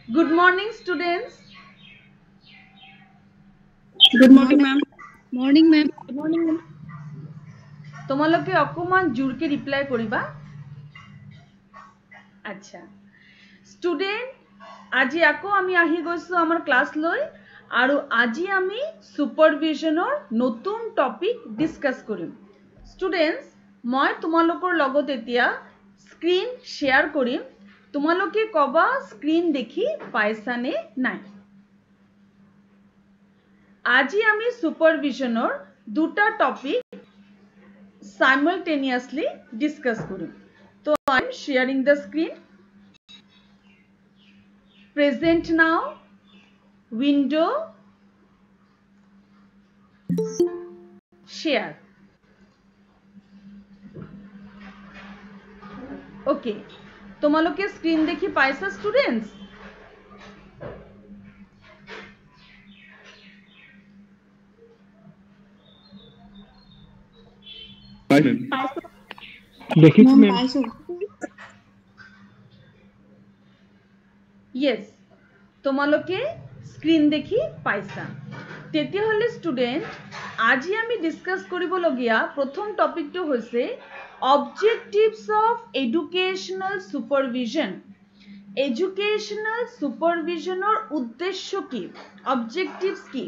Good morning, students. Good morning, ma'am. Morning, ma'am. Good morning, ma'am. তোমালোকে অকমান জোৰকে reply কৰিবা আচ্ছা স্টুডেন্ট আজি আকৌ আমি আহি গৈছো আমাৰ ক্লাস লৈ আৰু আজি আমি সুপাৰভিশনৰ নতুন টপিক ডিসকাস কৰিম স্টুডেন্টস মই তোমালোকৰ লগত এতিয়া স্ক্ৰীন শেয়াৰ কৰিম তোমালোকে কবা স্ক্ৰীন দেখি পাইছানে নাই আজি আমি সুপাৰভিশনৰ দুটা টপিক simultaneously discuss করিম তো I am sharing the screen present now window share okay তোমালোকে স্ক্রিন দেখি পাইছা স্টুডেন্টস দেখিছো ma'am. yes তোমালোকে স্ক্রিন দেখি পাইছা তেতিয়া হলে স্টুডেন্ট আজি আমি ডিসকাস কৰিবলগিয়া প্ৰথম টপিকটো হৈছে objectives of educational supervision educational supervisionৰ উদ্দেশ্য কি objectives কি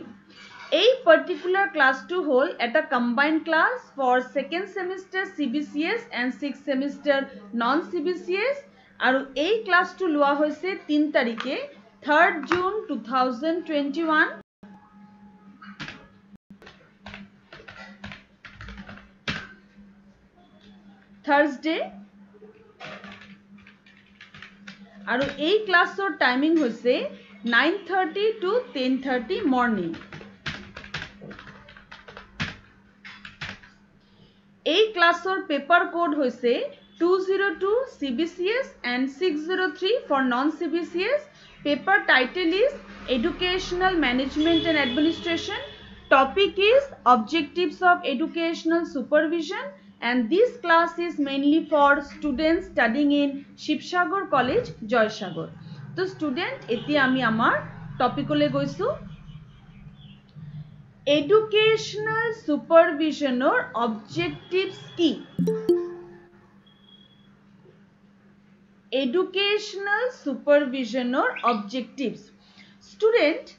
এই particular class to whole at a combined class for second semester CBCS and 6th semester non CBCS আৰু এই class to লোৱা হৈছে 3 তাৰিখে 3rd June 2021 Thursday আৰু এই ক্লাছৰ টাইমিং হৈছে 9:30 to 10:30 মৰ্নিং এই ক্লাছৰ পেপাৰ কোড হৈছে 202 CBCS and 603 for non CBCS paper title is educational management and administration topic is objectives of educational supervision and this class is mainly for students studying in Shivsagar College Joysagar so student এতিয়া আমি আমাৰ টপিকলৈ গৈছো educational supervisionৰ objectives কি educational supervisionৰ objectives student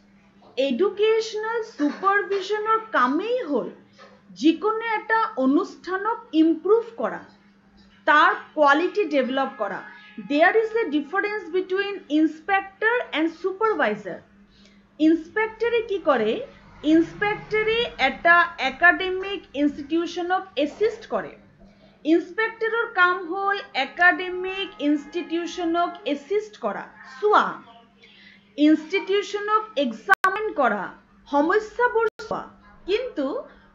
educational supervisionৰ কামেই হল যিকোনো এটা অনুষ্ঠানক improve কৰা তাৰ কোৱালিটি ডেভেলপ কৰা there is a difference between inspector and supervisor inspector কি কৰে ইন্সপেক্টৰে এটা একাডেমিক ইনস্টিটিউশনক এসিস্ট কৰে ইন্সপেক্টৰৰ কাম হল একাডেমিক ইনস্টিটিউশনক এসিস্ট কৰা চোৱা ইনস্টিটিউশনক এক্সামিন কৰা সমস্যাবোৰ চোৱা কিন্তু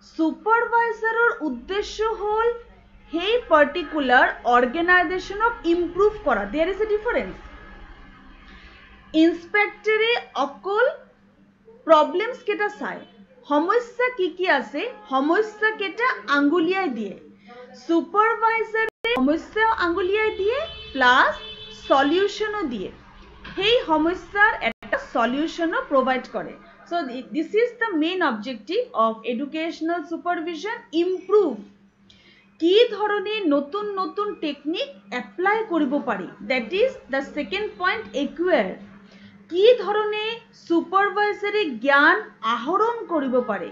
সুপাৰভাইজাৰৰ উদ্দেশ্য হল সেই পাৰ্টিকুলাৰ অৰ্গানাইজেশনক ইমপ্ৰুভ কৰা there is a difference ইন্সপেক্টৰে অকল problems কেটা চাই সমস্যা কি আছে সমস্যা কেটা আঙ্গুলিয়াই দিয়ে সুপারভাইজার সমস্যা আঙ্গুলিয়াই দিয়ে প্লাস সলিউশনও দিয়ে সেই সমস্যাৰ এটা সলিউশনও প্ৰোভাইড কৰে so this is the main objective of educational supervision improve কি ধৰণে নতুন নতুন টেকনিক এপ্লাই কৰিব পাৰি that is the second point acquire কি ধৰণে সুপাৰভাইজাৰে জ্ঞান আহৰণ কৰিব পাৰে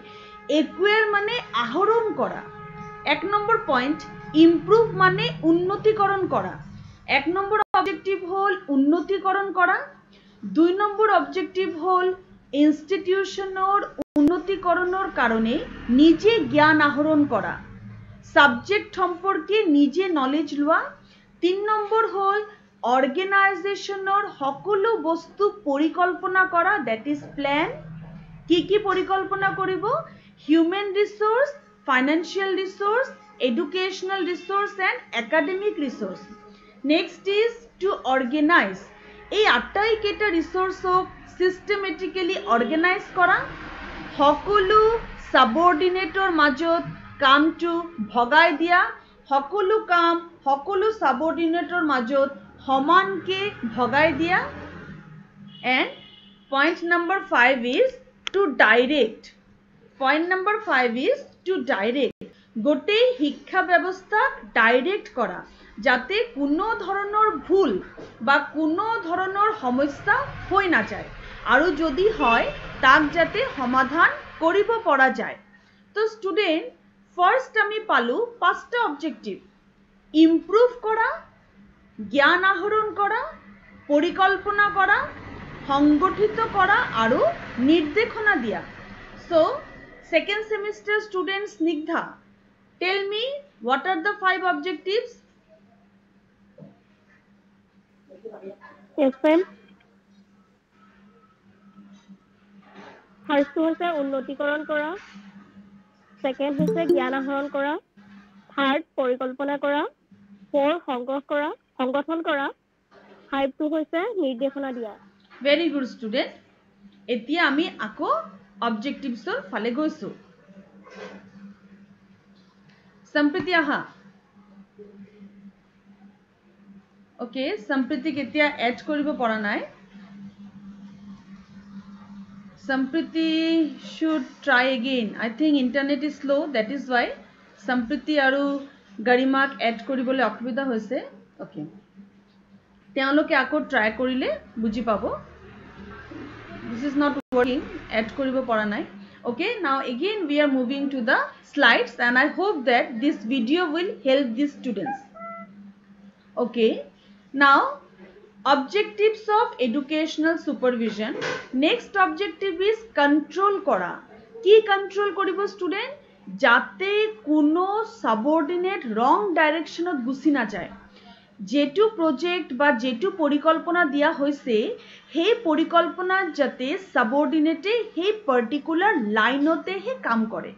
একুয়াৰ মানে আহৰণ কৰা এক নম্বৰ পয়েন্ট ইমপ্ৰুভ মানে উন্নতিকৰণ কৰা এক নম্বৰ অবজেক্টিভ হল উন্নতিকৰণ কৰা দুই নম্বৰ অবজেক্টিভ হল ইনস্টিটিউশনৰ উন্নতিকৰণৰ কাৰণে নিজে জ্ঞান আহৰণ কৰা সাবজেক্ট সম্পৰ্কে নিজে নলেজ লোৱা 3 নম্বৰ হল অৰ্গানাইজেশনৰ সকলো বস্তু পৰিকল্পনা কৰা that is plan কি পৰিকল্পনা কৰিব human resource financial resource educational resource and academic resource next is to organize এই আটাই কেটা রিসোর্সক সিস্টেমেটিক্যালি অর্গানাইজ কৰা সকলো সাবঅৰ্ডিনেটৰ মাজত কামটো ভগাই দিয়া সকলো কাম সকলো সাবঅৰ্ডিনেটৰ মাজত সমানকে ভগাই দিয়া And point number 5 is to direct. Point number 5 is to direct. গোটেই শিক্ষা ব্যৱস্থাক ডাইৰেক্ট কৰা যাতে কোনো ধৰণৰ ভুল বা কোনো ধৰণৰ সমস্যা হৈ না যায় আৰু যদি হয় তাক যাতে সমাধান কৰিব পৰা যায় তো স্টুডেন্ট ফাৰ্স্ট আমি পালো পাঁচটা অবজেক্টিভ ইমপ্ৰুভ কৰা জ্ঞান আহৰণ কৰা পৰিকল্পনা কৰা সংগঠিত কৰা আৰু নির্দেশনা দিয়া so second semester student Snigdha tell me what are the 5 objectives yes ma'am first হৈছে উন্নতিকৰণ কৰা second হৈছে জ্ঞান আহৰণ কৰা third পৰিকল্পনা কৰা four সংগঠন কৰা 5 টো হৈছে নিৰ্দেশনা দিয়া very good student এতিয়া আমি আকৌ objectives ফালে গৈছো সম্প্ৰীতি আহা okay সম্প্ৰীতি কেতিয়া এড কৰিব পৰা নাই সম্প্ৰীতি should try again I think internet is slow that is why সম্প্ৰীতি আৰু গৰিমাক এড কৰিবলৈ অসুবিধা হৈছে okay তেওঁলোকে আকৌ ট্ৰাই কৰিলে বুজি পাব this is not working add কৰিব পৰা নাই okay now again we are moving to the slides and I hope that this video will help these students okay now objectives of educational supervision next objective is control kora ki control koribo student jate kuno subordinate wrong direction ot gusi na jay যেটো project বা যেটো পরিকল্পনা দিয়া হইছে সেই পরিকল্পনা যাতে সাবঅর্ডিনেটে সেই পার্টিকুলার লাইনতে হে কাম করে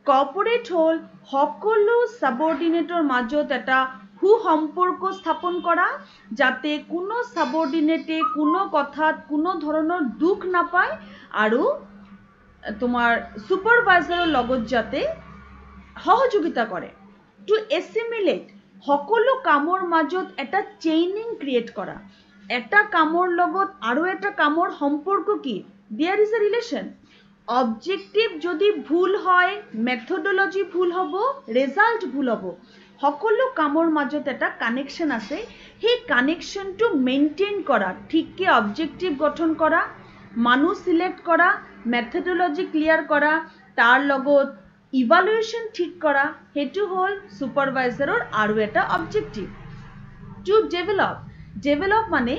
কোঅপারেট হল সকলো সাবঅৰ্ডিনেটৰ মাজত এটা সুসম্পৰ্ক স্থাপন কৰা যাতে কোনো সাবঅৰ্ডিনেটে কোনো কথাত কোনো ধৰণৰ দুখ নাপায় আৰু তোমাৰ সুপাৰভাইজাৰৰ লগত যাতে সহযোগিতা কৰে টু এসিমিলেট সকলো কামৰ মাজত এটা চেইনিং ক্ৰিয়েট কৰা এটা কামৰ লগত আৰু এটা কামৰ সম্পৰ্ক কি there is a relation objective যদি ভুল হয় মেথডোলজি ভুল হ'ব ৰিজাল্ট ভুল হ'ব সকলো কামৰ মাজত এটা কানেকশন আছে সেই কানেকশনটো মেইনটেইন কৰা ঠিককে অবজেক্টিভ গঠন কৰা মানুহ সিলেক্ট কৰা মেথডোলজি ক্লিয়াৰ কৰা তাৰ লগত ইভালুয়েশন ঠিক করা হেতু হল সুপারভাইজারর আরো এটা অবজেক্টিভ টু ডেভেলপ মানে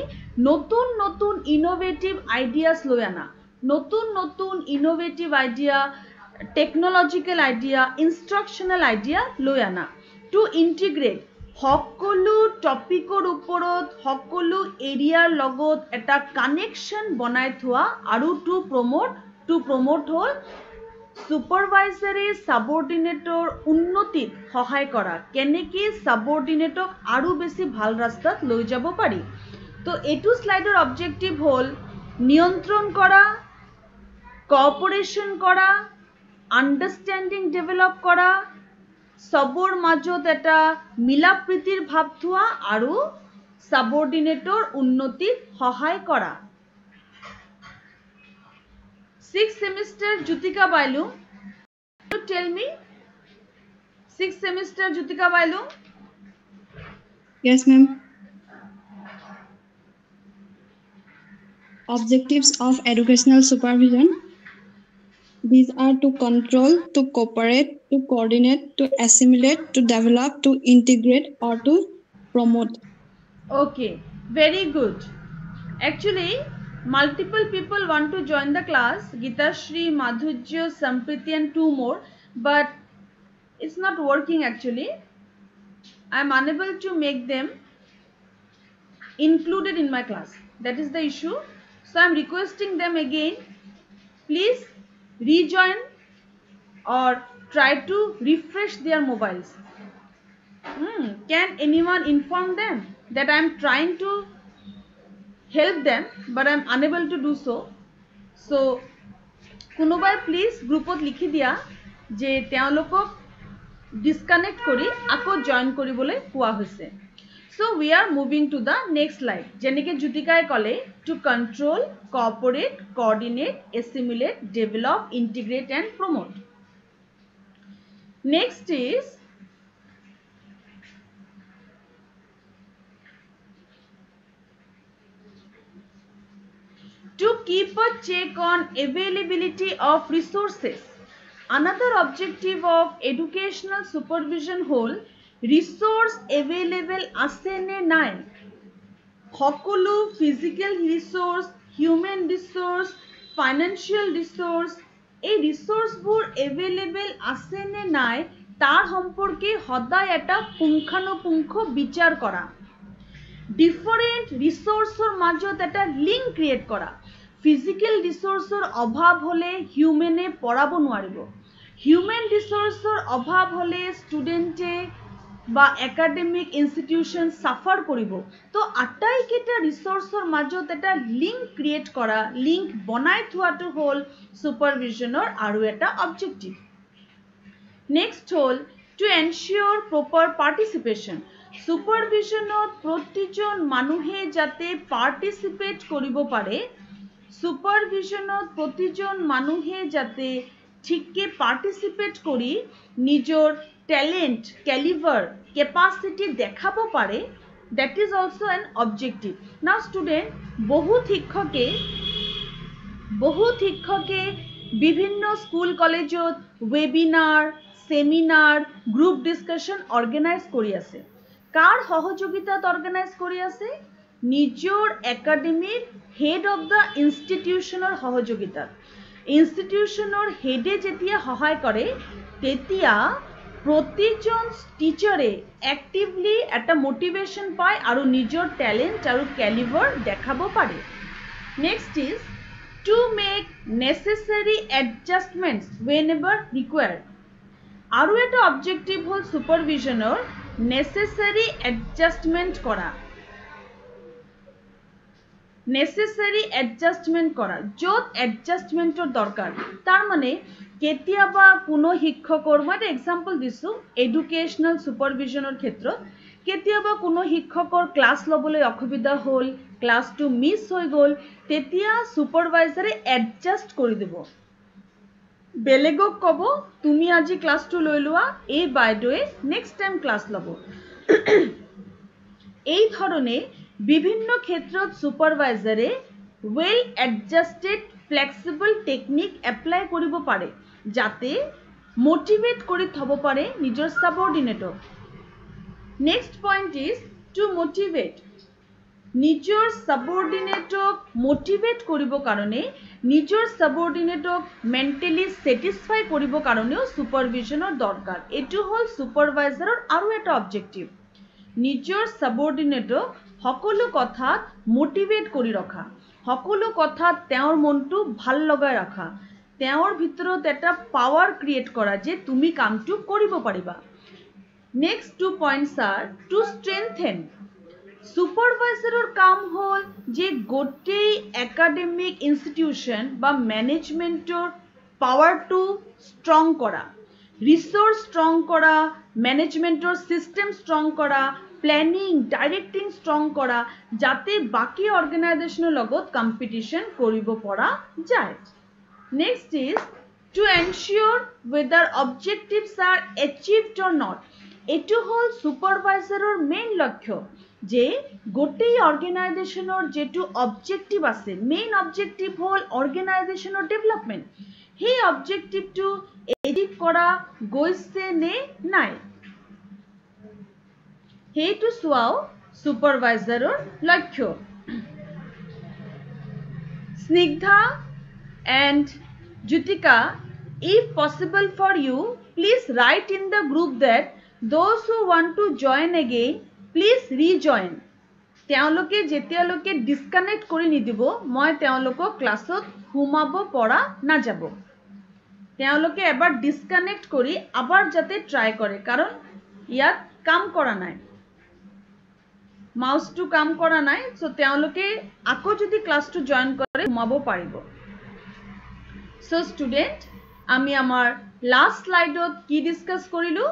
নতুন নতুন ইনোভেটিভ আইডিয়াস লৈ আনা নতুন innovative idea technological idea instructional idea লৈ আনা টু ইন্টিগ্রেট সকলো টপিকৰ ওপৰত সকলো এৰিয়াৰ লগত এটা কানেকশন বনাই থোৱা আৰু টু প্ৰমোট হল সুপাৰভাইজাৰে সাবঅৰ্ডিনেটৰ উন্নতিত সহায় কৰা কেনেকে সাবঅৰ্ডিনেটক আৰু বেছি ভাল ৰাস্তাত লৈ যাব পাৰি তো এটো স্লাইডৰ অবজেক্টিভ হল নিয়ন্ত্ৰণ কৰা কোঅপাৰেশন কৰা আন্ডাৰস্ট্যান্ডিং ডেভেলপ কৰা সবৰ মাজত এটা মিলাপ্ৰীতিৰ ভাৱ থোৱা আৰু সাবঅৰ্ডিনেটৰ উন্নতিত সহায় কৰা 6th semester Jutika Bailu you tell me 6th semester Jutika Bailu Yes, ma'am. Objectives of educational supervision. These are to control, to cooperate, to coordinate, to assimilate, to develop, to integrate, or to promote. okay very good actually multiple people want to join the class Gita Shri Madhurya Sampriti and 2 more but it's not working actually I am unable to make them included in my class that is the issue so I am requesting them again please rejoin or try to refresh their mobiles can anyone inform them that I am trying to help them but I am unable to do so so kunobai please groupot likhi dia je teolokok disconnect kori ako join koribole koa hoise So we are moving to the next slide. Jenike Jutika kole to control, cooperate, coordinate, assimilate, develop, integrate and promote. Next is to keep a check on availability of resources. Another objective of educational supervision hol resource available ase ne nai. Hokolu physical resource, human resource, financial resource, এই ৰিসোৰ্সবোৰ available আছে নে নাই তাৰ সম্পৰ্কে সদায় এটা পুংখানুপুংখ বিচাৰ কৰা ডিফাৰেন্ট ৰিসোৰ্সৰ মাজত এটা লিংক ক্ৰিয়েট কৰা ফিজিক্যাল ৰিসোৰ্সৰ অভাৱ হলে হিউম্যানে পঢ়াব নোৱাৰিব হিউম্যান ৰিসোৰ্সৰ অভাৱ হলে স্টুডেন্টে বা একাডেমিক ইনস্টিটিউশন সাফাৰ কৰিব তো আটাই কেটা ৰিসোৰ্সৰ মাজত এটা লিংক ক্ৰিয়েট কৰা লিংক বনাই থোৱাটো হল সুপাৰভিশনৰ আৰু এটা অবজেক্টিভ নেক্সট হল টু এনশিওৰ প্ৰপাৰ পাৰ্টিসিপেশন সুপাৰভিশনত প্ৰতিজন মানুহে যাতে পাৰ্টিসিপেট কৰিব পাৰে সুপাৰভিশনত প্ৰতিজন মানুহে যাতে ঠিককে পাৰ্টিসিপেট কৰি নিজৰ talent, caliber, capacity দেখাব পাৰে that is also an objective. Now student বহুত শিক্ষকে বিভিন্ন স্কুল কলেজত webinar, seminar, group discussion organize কৰি আছে কাৰ সহযোগিতাত organize কৰি আছে নিজৰ একাডেমিক হেড অফ দা ইনষ্টিটিউশনৰ সহযোগিতাত ইনষ্টিটিউশনৰ হেডে যেতিয়া সহায় কৰে তেতিয়া প্ৰতিজন টিচাৰে অ্যাক্টিভলি একটা মোটিভেশন পায় আৰু নিজৰ ট্যালেন্ট আৰু ক্যালিবাৰ দেখাব পাৰে next is to make necessary adjustments whenever required আৰু এটা অবজেক্টিভ হল সুপাৰভিশনৰ নেসেসাৰি অ্যাডজাস্টমেন্ট কৰা নেসেসাৰি অ্যাডজাস্টমেন্ট কৰা যত অ্যাডজাস্টমেন্টৰ দৰকাৰ তাৰ মানে কেতিয়াবা কোনো শিক্ষকৰ মই এটা এক্সাম্পল দিছো এডুকেশনাল সুপাৰভিশনৰ ক্ষেত্ৰত কেতিয়াবা কোনো শিক্ষকৰ ক্লাস লবলৈ অসুবিধা হল ক্লাসটো মিস হৈ গল তেতিয়া সুপাৰভাইজাৰে অ্যাডজাস্ট কৰি দিব বেলেগক কব তুমি আজি ক্লাসটো লৈ লোৱা এই বাইদেৱে নেক্সট টাইম ক্লাস লব এই ধৰণে বিভিন্ন ক্ষেত্ৰত সুপাৰভাইজাৰে well adjusted flexible technique apply কৰিব পাৰে যাতে মোটিভেট কৰি থব পাৰে নিজৰ সাবঅৰ্ডিনেটক next point is to motivate নিজৰ সাবঅৰ্ডিনেটক মোটিভেট কৰিব কাৰণে নিজৰ সাবঅৰ্ডিনেটক মেন্টালি স্যাটিসফাই কৰিব কাৰণেও সুপাৰভিশনৰ দৰকাৰ এটো হল সুপাৰভাইজাৰৰ আৰু এটা অবজেক্টিভ নিজৰ সাবঅৰ্ডিনেটক সকলো কথাত মোটিভেট কৰি ৰখা সকলো কথাত তেওঁৰ মনটো ভাল লগাই ৰাখা তেওঁৰ ভিতৰত এটা পাৱাৰ ক্ৰিয়েট কৰা যে তুমি কামটো কৰিব পাৰিবা নেক্সট টু পইণ্টস আৰ টু স্ট্ৰেংথেন সুপাৰভাইজাৰৰ কাম হল যে গোটেই একাডেমিক ইনস্টিটিউশন বা ম্যানেজমেন্টৰ পাৱাৰটো ষ্ট্ৰং কৰা ৰিসোৰ্স স্ট্ৰং কৰা ম্যানেজমেন্টৰ সিস্টেম স্ট্ৰং কৰা প্ল্যানিং ডাইৰেক্টিং স্ট্ৰং কৰা যাতে বাকি অৰ্গানাইজেশনৰ লগত কম্পিটিশন কৰিব পৰা যায় next is to ensure whether objectives are achieved or not এটো হল সুপাৰভাইজাৰৰ মেইন লক্ষ্য যে গোটেই অৰ্গানাইজেশনৰ যেটো অবজেক্টিভ আছে মেইন অবজেক্টিভ হল অৰ্গানাইজেশনৰ ডেভেলপমেন্ট সেই অবজেক্টিভটো এডিট কৰা গৈছে নে নাই সেইটো চোৱাও সুপাৰভাইজাৰৰ লক্ষ্য Snigdha and Jutika if possible for you please write in the group that those who want to join again please rejoin তেওঁলোকে যেতিয়ালৈকে ডিসকানেক্ট কৰি নিদিব মই তেওঁলোকক ক্লাছত হুমাব পৰা না যাব তেওঁলোকে এবাৰ ডিসকানেক্ট কৰি আবাৰ যাতে ট্ৰাই কৰে কাৰণ ইয়াত কাম কৰা নাই মাউসটো কাম কৰা নাই সো তেওঁলোকে আকৌ যদি ক্লাসটো জয়েন কৰে হুমাব পাৰিব সো স্টুডেন্ট আমি আমাৰ লাস্ট স্লাইডত কি ডিসকাস কৰিলো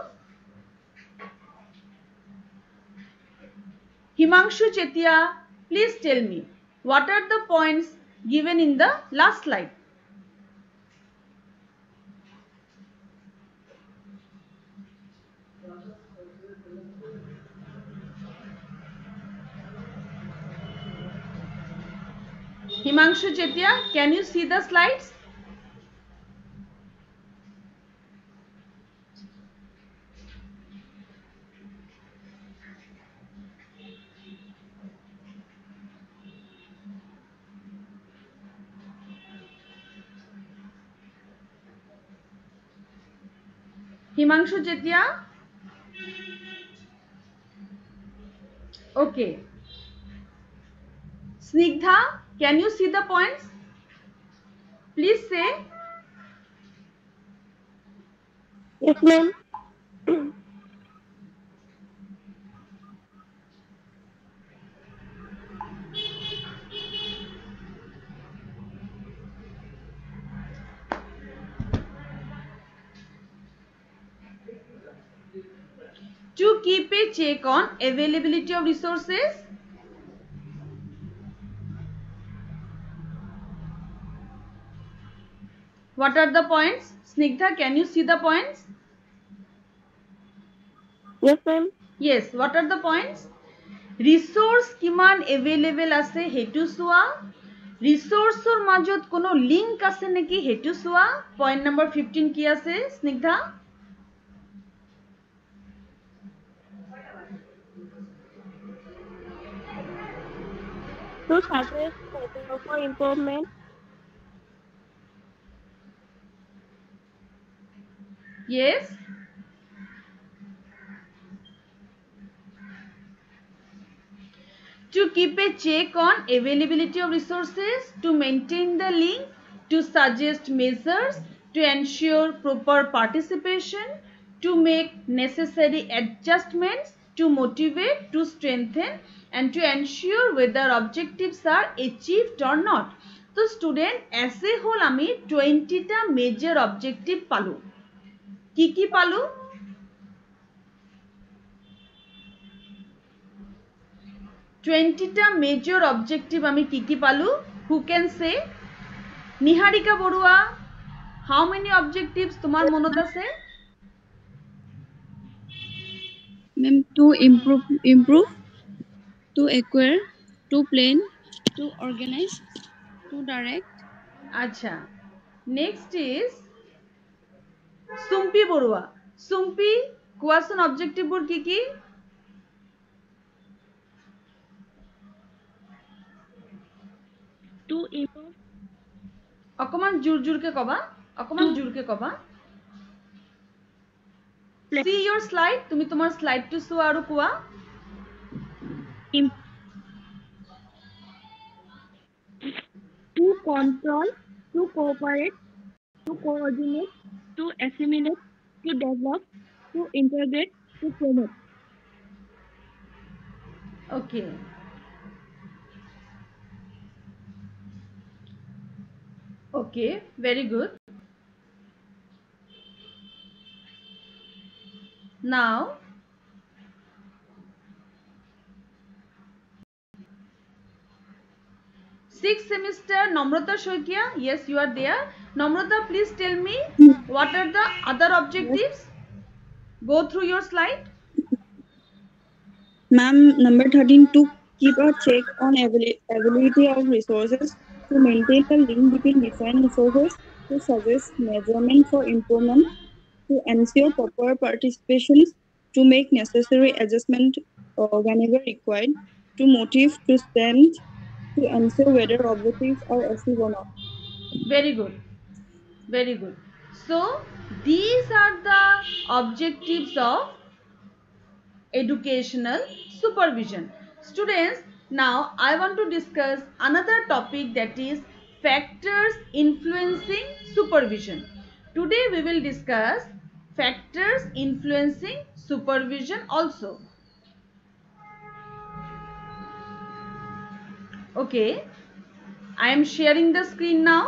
Himanshu Chetia, please tell me, what are the points given in the last slide? Himanshu Chetia, can you see the slides? Himanshu Chetia? Okay. Snigdha, can you see the points? Please say. Yes, ma'am. To keep a check on availability of resources. What are the points? Snigdha, can you see the points? Yes, ma'am. Yes, what are the points? Resource kiman available ase hetu soa. Resource or majot kono link ase neki hetu soa. Point number 15 ki ase Snigdha? To suggest measure for improvement. Yes. To keep a check on availability of resources, to maintain the link, to suggest measures, to ensure proper participation, to make necessary adjustments, to motivate, to strengthen, and to ensure whether objectives are achieved or not. So student, as a whole আমি 20টা major objective পালো। কি পালো? 20টা major objective আমি কি পালো? Who can say? Niharika Borua, how many objectives তোমার মনত আছে? Ma'am, to improve, to acquire, to plan, to organize, to direct. আচ্ছা, next is Sumpi Borua. Sumpi, কোৱাচোন objective বোৰ কি? To improve. অকমান জোৰকে কবা। See your slide, তুমি তোমাৰ স্লাইডটো চোৱা আৰু কোৱা। To control, to cooperate, to coordinate, to assimilate, to develop, to integrate, to promote. Okay. Okay, very good. Now, sixth semester, Namrata Shoikia. Yes, you are there. Namrata, please tell me what are the other objectives? Go through your slide. Ma'am, number 13, to keep a check on availability of resources, to maintain the link between different resources, to suggest measurement for improvement, to ensure proper participation, to make necessary adjustment whenever required, to motivate, to strengthen, to ensure whether objectives are achieved or not. Very good. Very good. So, these are the objectives of educational supervision. Students, now I want to discuss another topic, that is factors influencing supervision. Today we will discuss factors influencing supervision also. Okay, I am sharing the screen now.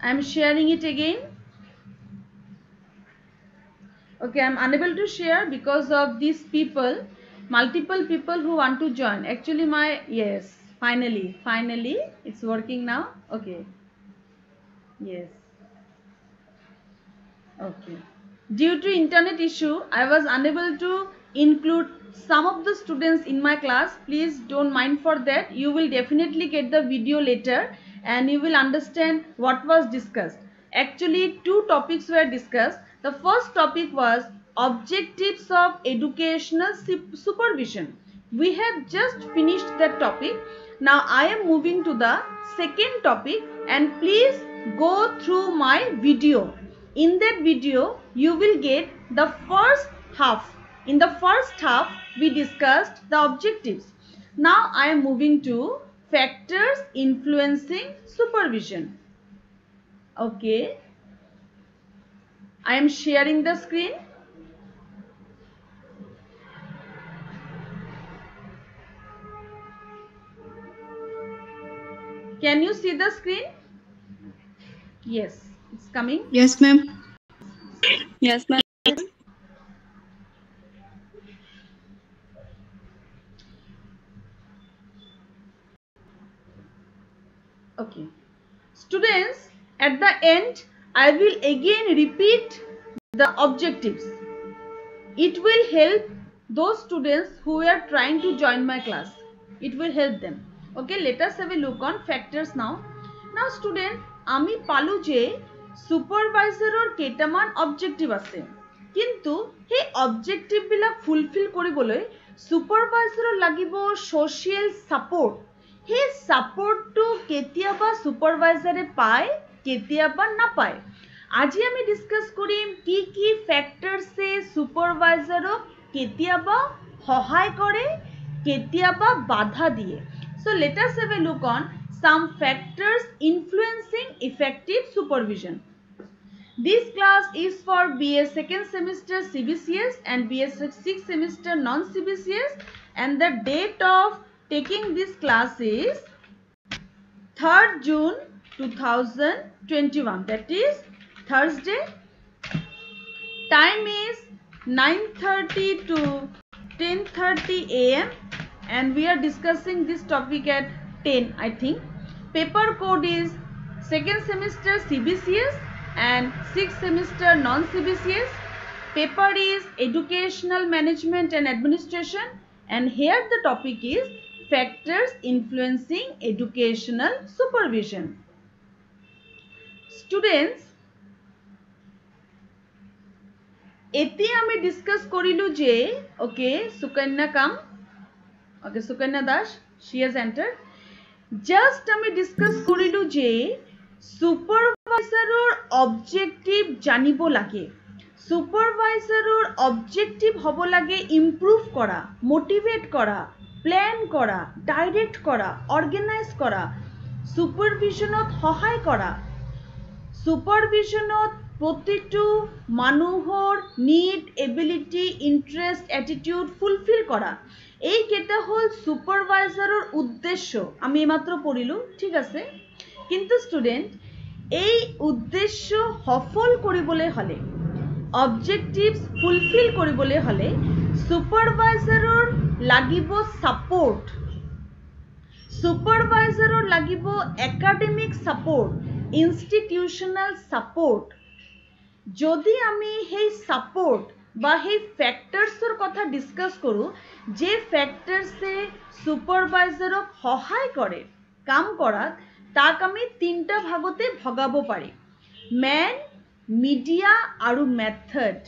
I am sharing it again. Okay, I am unable to share because of these people, multiple people who want to join. Actually, yes, finally, it's working now. Okay, yes, okay. Due to internet issue, I was unable to include some of the students in my class. Please don't mind for that. You will definitely get the video later and you will understand what was discussed. Actually, two topics were discussed. The first topic was objectives of educational supervision. We have just finished that topic. Now I am moving to the second topic, and please go through my video. In that video, you will get the first half. In the first half, we discussed the objectives. Now I am moving to factors influencing supervision. Okay. I am sharing the screen. Can you see the screen? Yes, it's coming. Yes, ma'am. Yes, ma'am. Okay. Students, at the end, I will again repeat the objectives. It will help those students who are trying to join my class. It will help them. Okay, let us have a look on factors now. Now student, আমি পালু যে supervisorৰ কেইটামান objective আছে, কিন্তু সেই objective বিলাক fulfill কৰিবলৈ supervisorৰ লাগিব social support. সেই supportটো কেতিয়াবা supervisorৰে পায়, কেতিয়াবা নাপায়. আজি আমি ডিসকাস কৰিম কি ফ্যাক্টৰসে সুপাৰভাইজাৰক কেতিয়াবা সহায় কৰে, কেতিয়াবা বাধা দিয়ে. So let us have a look on some factors influencing effective supervision. This class is for BA second semester CBCS and BA 6th semester non-CBCS, and the date of taking this class is 3rd June 2021. That is Thursday. Time is 9:30 to 10:30 AM and we are discussing this topic at 10, I think. Paper code is 2nd semester CBCS and 6th semester non-CBCS. Paper is Educational Management and Administration, and here the topic is factors influencing educational supervision. Students, এতে আমি discuss করিলু যে okay Sukanya কাম, okay Sukanya Das, she has entered. Just আমি discuss করিলু যে সুপাৰভাইজাৰৰ objective জানিব লাগে. সুপাৰভাইজাৰৰ objective হ'ব লাগে ইমপ্ৰুভ কৰা, মোটিভেট কৰা, প্ল্যান কৰা, ডাইৰেক্ট কৰা, অৰ্গেনাইজ কৰা, সুপাৰভিশনত সহায় কৰা, সুপাৰভিশনত প্ৰতিটো মানুহৰ need, ability, interest, attitude fulfil কৰা. এই কেটা হল সুপাৰভাইজাৰৰ উদ্দেশ্য. আমি এইমাত্ৰ পঢ়িলো, ঠিক আছে? কিন্তু স্টুডেন্ট, এই উদ্দেশ্য সফল কৰিবলৈ হলে, অবজেক্টিভস ফুলফিল কৰিবলৈ হলে সুপাৰভাইজাৰৰ লাগিব সাপোৰ্ট, সুপাৰভাইজাৰৰ লাগিব একাডেমিক সাপোৰ্ট, ইনস্টিটিউশনাল সাপোৰ্ট. যদি আমি সেই সাপোৰ্ট বা সেই ফ্যাক্টৰসৰ কথা ডিসকাস কৰো, যে ফ্যাক্টৰসে সুপাৰভাইজাৰক সহায় কৰে কাম কৰাত, তাক আমি তিনটা ভাগতে ভগাব পাৰি: ম্যান, মিডিয়া আৰু মেথড.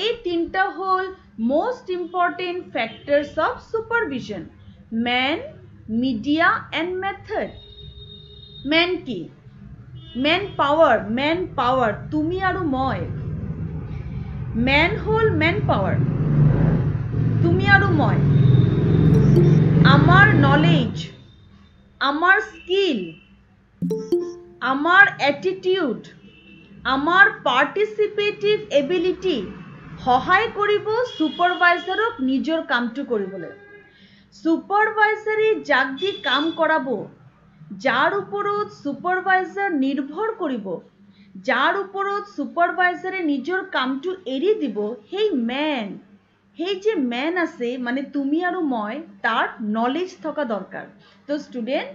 এই তিনটা হল most important factors of supervision: man, media and method. Man কি? ম্যান পাওয়াৰ, তুমি আৰু মই. ম্যান হল ম্যান পাওয়াৰ, তুমি আৰু মই. আমাৰ নলেজ, আমাৰ স্কিল, আমাৰ অ্যাটিটিউড, আমাৰ পাৰ্টিসিপেটিভ এবিলিটি সহায় কৰিব সুপাৰভাইজাৰক নিজৰ কামটো কৰিবলৈ. সুপাৰভাইজাৰে যাক দি কাম কৰাব, যাৰ ওপৰত সুপাৰভাইজাৰ নিৰ্ভৰ কৰিব, যাৰ ওপৰত সুপাৰভাইজাৰে নিজৰ কামটো এৰি দিব, সেই যে মেন আছে মানে তুমি আৰু মই, তাৰ নলেজ থকা দৰকাৰ। তো ষ্টুডেণ্ট,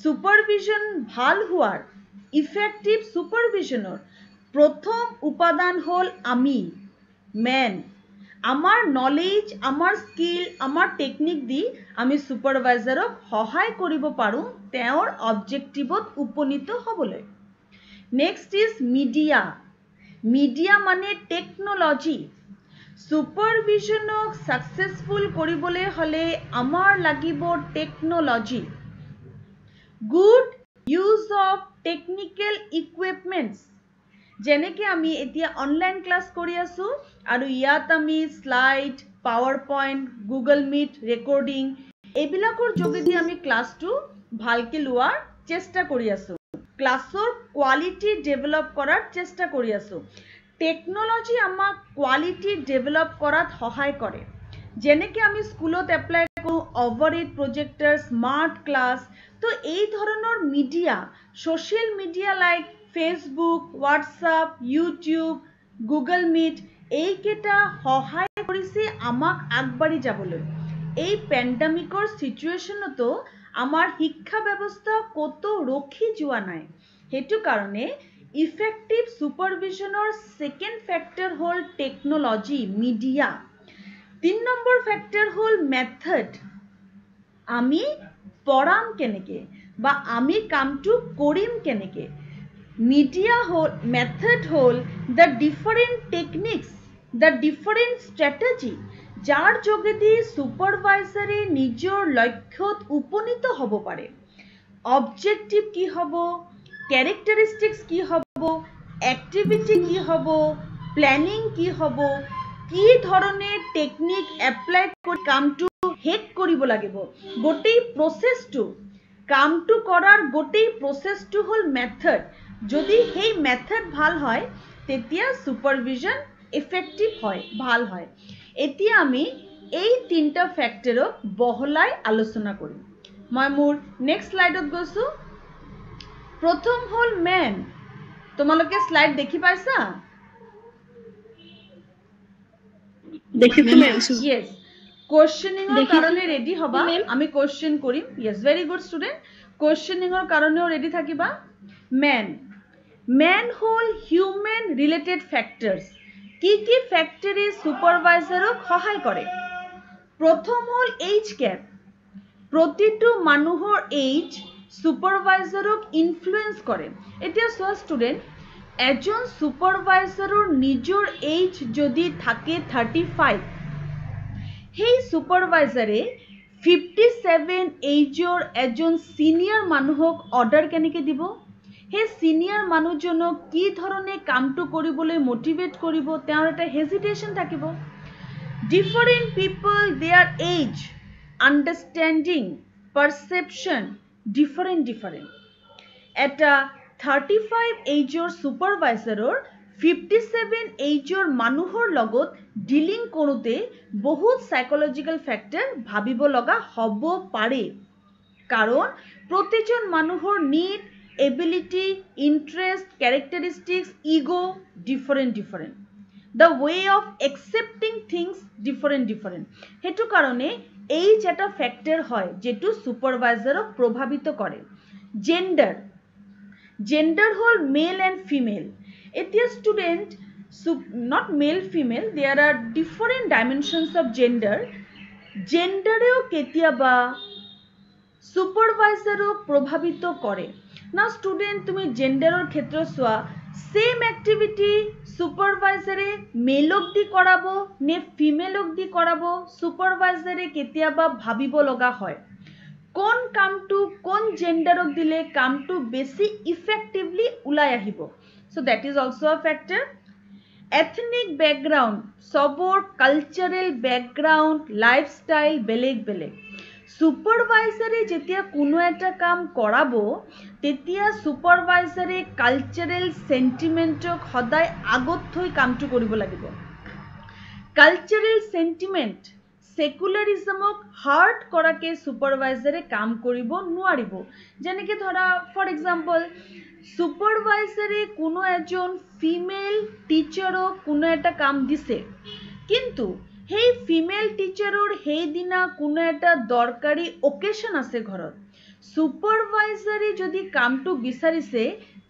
সুপাৰভিজন ভাল হোৱাৰ, ইফেক্টিভ সুপাৰভিজনৰ প্ৰথম উপাদান হ'ল আমি, মেন। আমাৰ নলেজ, আমাৰ স্কিল, আমাৰ টেকনিক দি আমি সুপাৰভাইজাৰক সহায় কৰিব পাৰোঁ তেওঁৰ অবজেক্টিভত উপনীত হ'বলৈ। Next is media. মিডিয়া মানে টেকনলজি। সুপাৰভিজনক সাকসেসফুল কৰিবলৈ হ'লে আমাৰ লাগিব technology. Good use of technical equipments. যেনেকৈ আমি এতিয়া অনলাইন ক্লাছ কৰি আছোঁ আৰু ইয়াত আমি slide, power point, Google Meet, recording এইবিলাকৰ যোগেদি আমি ক্লাছটো ভালকৈ লোৱাৰ চেষ্টা কৰি আছোঁ। ক্লাছৰ কোৱালিটি ডেভেলপ কৰাৰ চেষ্টা কৰি আছোঁ। টেকনলজি আমাক কোৱালিটি ডেভেলপ কৰাত সহায় কৰে। যেনেকৈ আমি স্কুলত এপ্লাই কৰোঁ অভাৰহেড প্ৰজেক্টৰ, স্মাৰ্ট ক্লাছ, তো এই ধৰণৰ media, social media like Facebook, WhatsApp, YouTube, Google Meet এইকেইটা সহায় কৰিছে আমাক আগবাঢ়ি যাবলৈ। এই পেণ্ডামিকৰ চিটুৱেশ্যনতো আমাৰ শিক্ষা ব্যৱস্থা ক'তো ৰখি যোৱা নাই। সেইটো কাৰণে ইফেক্টিভ সুপাৰভিজনৰ ছেকেণ্ড ফেক্টৰ হ'ল টেকনলজি, মিডিয়া। 3 নম্বৰ ফেক্টৰ হ'ল মেথড। আমি পঢ়াম কেনেকৈ বা আমি কামটো কৰিম কেনেকৈ। মিডিয়া হ'ল, মেথড হ'ল the different techniques, the different strategy, যাৰ যোগেদি সুপাৰভাইজাৰে নিজৰ লক্ষ্যত উপনীত হ'ব পাৰে। অবজেক্টিভ কি হ'ব, কেৰেক্টাৰিষ্টিক্স কি হ'ব, এক্টিভিটি কি হ'ব, প্লেনিং কি হ'ব, কি ধৰণে টেকনিক এপ্লাই কৰি কামটো শেষ কৰিব লাগিব, গোটেই প্ৰচেছটো, কামটো কৰাৰ গোটেই প্ৰচেছটো হ'ল মেথড। যদি সেই মেথড ভাল হয় তেতিয়া সুপাৰভিজন ইফেক্টিভ হয়, ভাল হয়। এতিয়া আমি এই 3টা ফেক্টৰক বহলাই আলোচনা কৰিম। মই মোৰ নেক্সট স্লাইডত গৈছোঁ। প্ৰথম হ'ল মেন। তোমালোকে স্লাইড দেখি পাইছা? Yes. কোৱেশ্চনিঙৰ কাৰণে ৰেডি হ'বা, আমি কোৱেশ্চন কৰিম। Yes, very good student. কোৱেশ্চনিঙৰ কাৰণেও ৰেডি থাকিবা। মেন হ'ল হিউমেন ৰিলেটেড ফেক্টৰছ। কি কি ফেক্টৰে সুপাৰভাইজাৰক সহায় কৰে? প্ৰথম হ'ল এইজ গেপ। প্ৰতিটো মানুহৰ এইজ সুপাৰভাইজাৰক ইনফ্লুৱেঞ্চ কৰে। এতিয়া চোৱা ষ্টুডেণ্ট, এজন সুপাৰভাইজাৰৰ নিজৰ এইজ যদি থাকে 35, সেই সুপাৰভাইজাৰে 57 এইজৰ এজন সিনিয়ৰ মানুহক অৰ্ডাৰ কেনেকৈ দিব? সেই সিনিয়ৰ মানুহজনক কি ধৰণে কামটো কৰিবলৈ মটিভেট কৰিব? তেওঁৰ এটা হেজিটেশ্যন থাকিব। Different people, their age, understanding, perception different. এটা 35 এইজৰ সুপাৰভাইজাৰৰ 57 এইজৰ মানুহৰ লগত ডিলিং কৰোঁতে বহুত সাইকোলজিকেল ফেক্টৰ ভাবিব লগা হ'ব পাৰে। কাৰণ প্ৰতিজন মানুহৰ need, ability, interest, characteristics, ego different. The way of accepting things different. সেইটো কাৰণে এইজ এটা ফেক্টৰ হয় যিটো সুপাৰভাইজাৰক প্ৰভাৱিত কৰে। জেণ্ডাৰ হ'ল মেল এণ্ড ফিমেল। এতিয়া student, not male female, there are different dimensions of gender. জেণ্ডাৰেও কেতিয়াবা সুপাৰভাইজাৰক প্ৰভাৱিত কৰে। না ষ্টুডেণ্ট, তুমি জেণ্ডাৰৰ ক্ষেত্ৰত চোৱা, সেম এক্টিভিটি সুপাৰভাইজাৰে মেলক দি কৰাব নে ফিমেলক দি কৰাব, সুপাৰভাইজাৰে কেতিয়াবা ভাবিব লগা হয়। কোন কামটো কোন জেণ্ডাৰক দিলে কামটো বেছি ইফেক্টিভলি ওলাই আহিব। So that is also a factor. Ethnic background, চবৰ কালচাৰেল বেকগ্ৰাউণ্ড, লাইফষ্টাইল বেলেগ। সুপাৰভাইজাৰে যেতিয়া কোনো এটা কাম কৰাব তেতিয়া সুপাৰভাইজাৰে কালচাৰেল সেন্টিমেন্টক সদায় আগত থৈ কামটো কৰিব লাগিব। কালচাৰেল সেন্টিমেন্ট, সেকুলাৰিজমক হাৰ্ট কৰাকে সুপাৰভাইজাৰে কাম কৰিব নোৱাৰিব যেনেকৈ ধৰা ফৰ এক্সাম্পল সুপাৰভাইজাৰে কোনো এজন ফিমেল টিচাৰক কোনো এটা কাম দিছে কিন্তু সেই ফিমেল টিচাৰৰ সেইদিনা কোনো এটা দৰকাৰী অকেশন আছে ঘৰত সুপাৰভাইজাৰে যদি কামটো বিচাৰিছে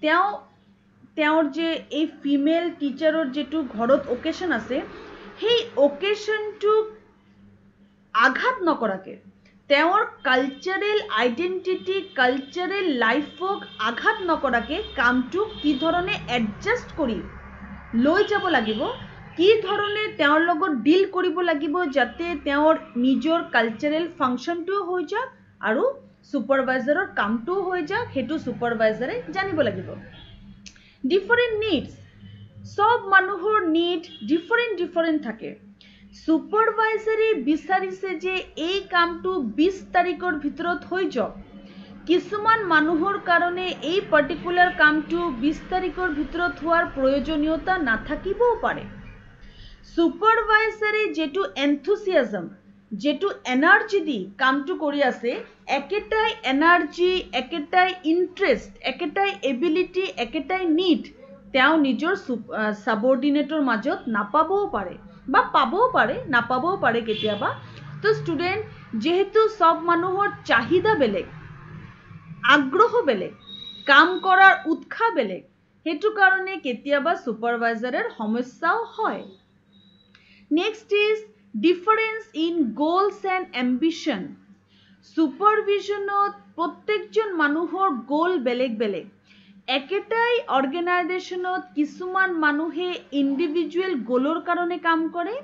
তেওঁৰ যে এই ফিমেল টিচাৰৰ যেটো ঘৰত অকেশন আছে সেই অকেশনটো আঘাত নকৰাকে তেওঁৰ কালচাৰেল আইডেন্টিটি কালচাৰেল লাইফক আঘাত নকৰাকে কামটো কি ধৰণে এডজাস্ট কৰি লৈ যাব লাগিব কি ধৰণে তেওঁৰ লগত ডিল কৰিব লাগিব যাতে তেওঁৰ নিজৰ কালচাৰেল ফাংচনটো হৈ যাওক আৰু সুপাৰভাইজাৰৰ কামটো হৈ যাওক হেতু সুপাৰভাইজাৰে জানিব লাগিব ডিফাৰেন্ট নিডস সব মানুহৰ নিড ডিফাৰেন্ট থাকে সুপাৰভাইজাৰে বিচাৰিছে যে এই কামটো 20 তাৰিখৰ ভিতৰত হৈ যাওক কিছুমান মানুহৰ কাৰণে এই পাৰ্টিকুলাৰ কামটো 20 তাৰিখৰ ভিতৰত হোৱাৰ প্ৰয়োজনীয়তা নাথাকিবও পাৰে সুপাৰভাইজাৰে যেটো এনথুচিয়াজম যেটো এনাৰ্জি দি কামটো কৰি আছে একেটাই এনাৰ্জি একেটাই ইন্টাৰেষ্ট একেটাই এবিলিটি একেটাই নিড তেওঁ নিজৰ সাবঅৰ্ডিনেটৰ মাজত নাপাবও পাৰে বা পাবও পাৰে নাপাবও পাৰে কেতিয়াবা তো ষ্টুডেন্ট যেহেতু সব মানুহৰ চাহিদা বেলেগ আগ্ৰহ বেলেগ কাম কৰাৰ উৎসাহ বেলেগ হেতু কাৰণে কেতিয়াবা সুপাৰভাইজাৰৰ সমস্যাও হয় next is difference in goals and ambition সুপাৰভিজনত প্ৰত্যেকজন মানুহৰ গোল বেলেগ বেলেগ একেটাই অৰ্গেনাইজেশ্যনত কিছুমান মানুহে ইন্ডিভিজুৱেল গোলৰ কাৰণে কাম কৰে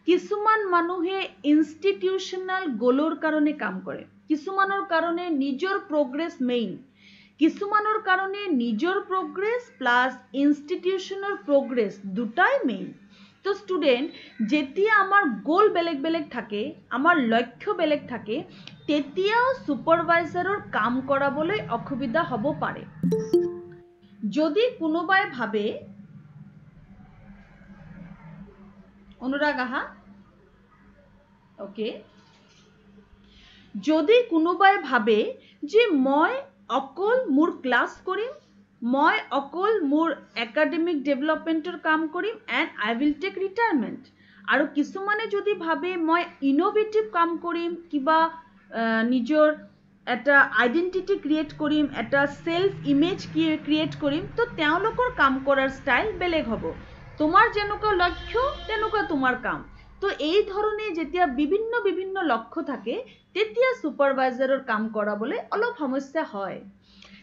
কিছুমান মানুহে ইনষ্টিটিউচনাল গোলৰ কাৰণে কাম কৰে কিছুমানৰ কাৰণে নিজৰ প্ৰগ্ৰেছ মেইন কিছুমানৰ কাৰণে নিজৰ প্ৰগ্ৰেছ প্লাস ইনষ্টিটিউচনৰ প্ৰগ্ৰেছ দুটাই মেইন তো ষ্টুডেন্ট যেতিয়া আমাৰ গোল বেলেগ বেলেগ থাকে আমাৰ লক্ষ্য বেলেগ থাকে তেতিয়া সুপাৰভাইজাৰৰ কাম কৰাবলৈ অসুবিধা হ'ব পাৰে যদি কোনোবাই ভাবে অনুৰাগ আহা ওকে যদি কোনোবাই ভাবে যে মই অকল মোৰ ক্লাস কৰিম মই অকল মোৰ একাডেমিক ডেভেলপমেন্টৰ কাম কৰিম and I will take retirement আৰু কিছুমানে যদি ভাবে মই ইনোভেটিভ কাম কৰিম কিবা নিজৰ এটা আইডেন্টিটি ক্ৰিয়েট কৰিম এটা সেলফ ইমেজ ক্ৰিয়েট কৰিম তো তেওঁলোকৰ কাম কৰাৰ ষ্টাইল বেলেগ হ'ব তোমাৰ যেনেকুৱা লক্ষ্য তেনেকুৱা তোমাৰ কাম তো এই ধৰণে যেতিয়া বিভিন্ন লক্ষ্য থাকে তেতিয়া সুপাৰভাইজাৰৰ কাম কৰাবলৈ অলপ সমস্যা হয়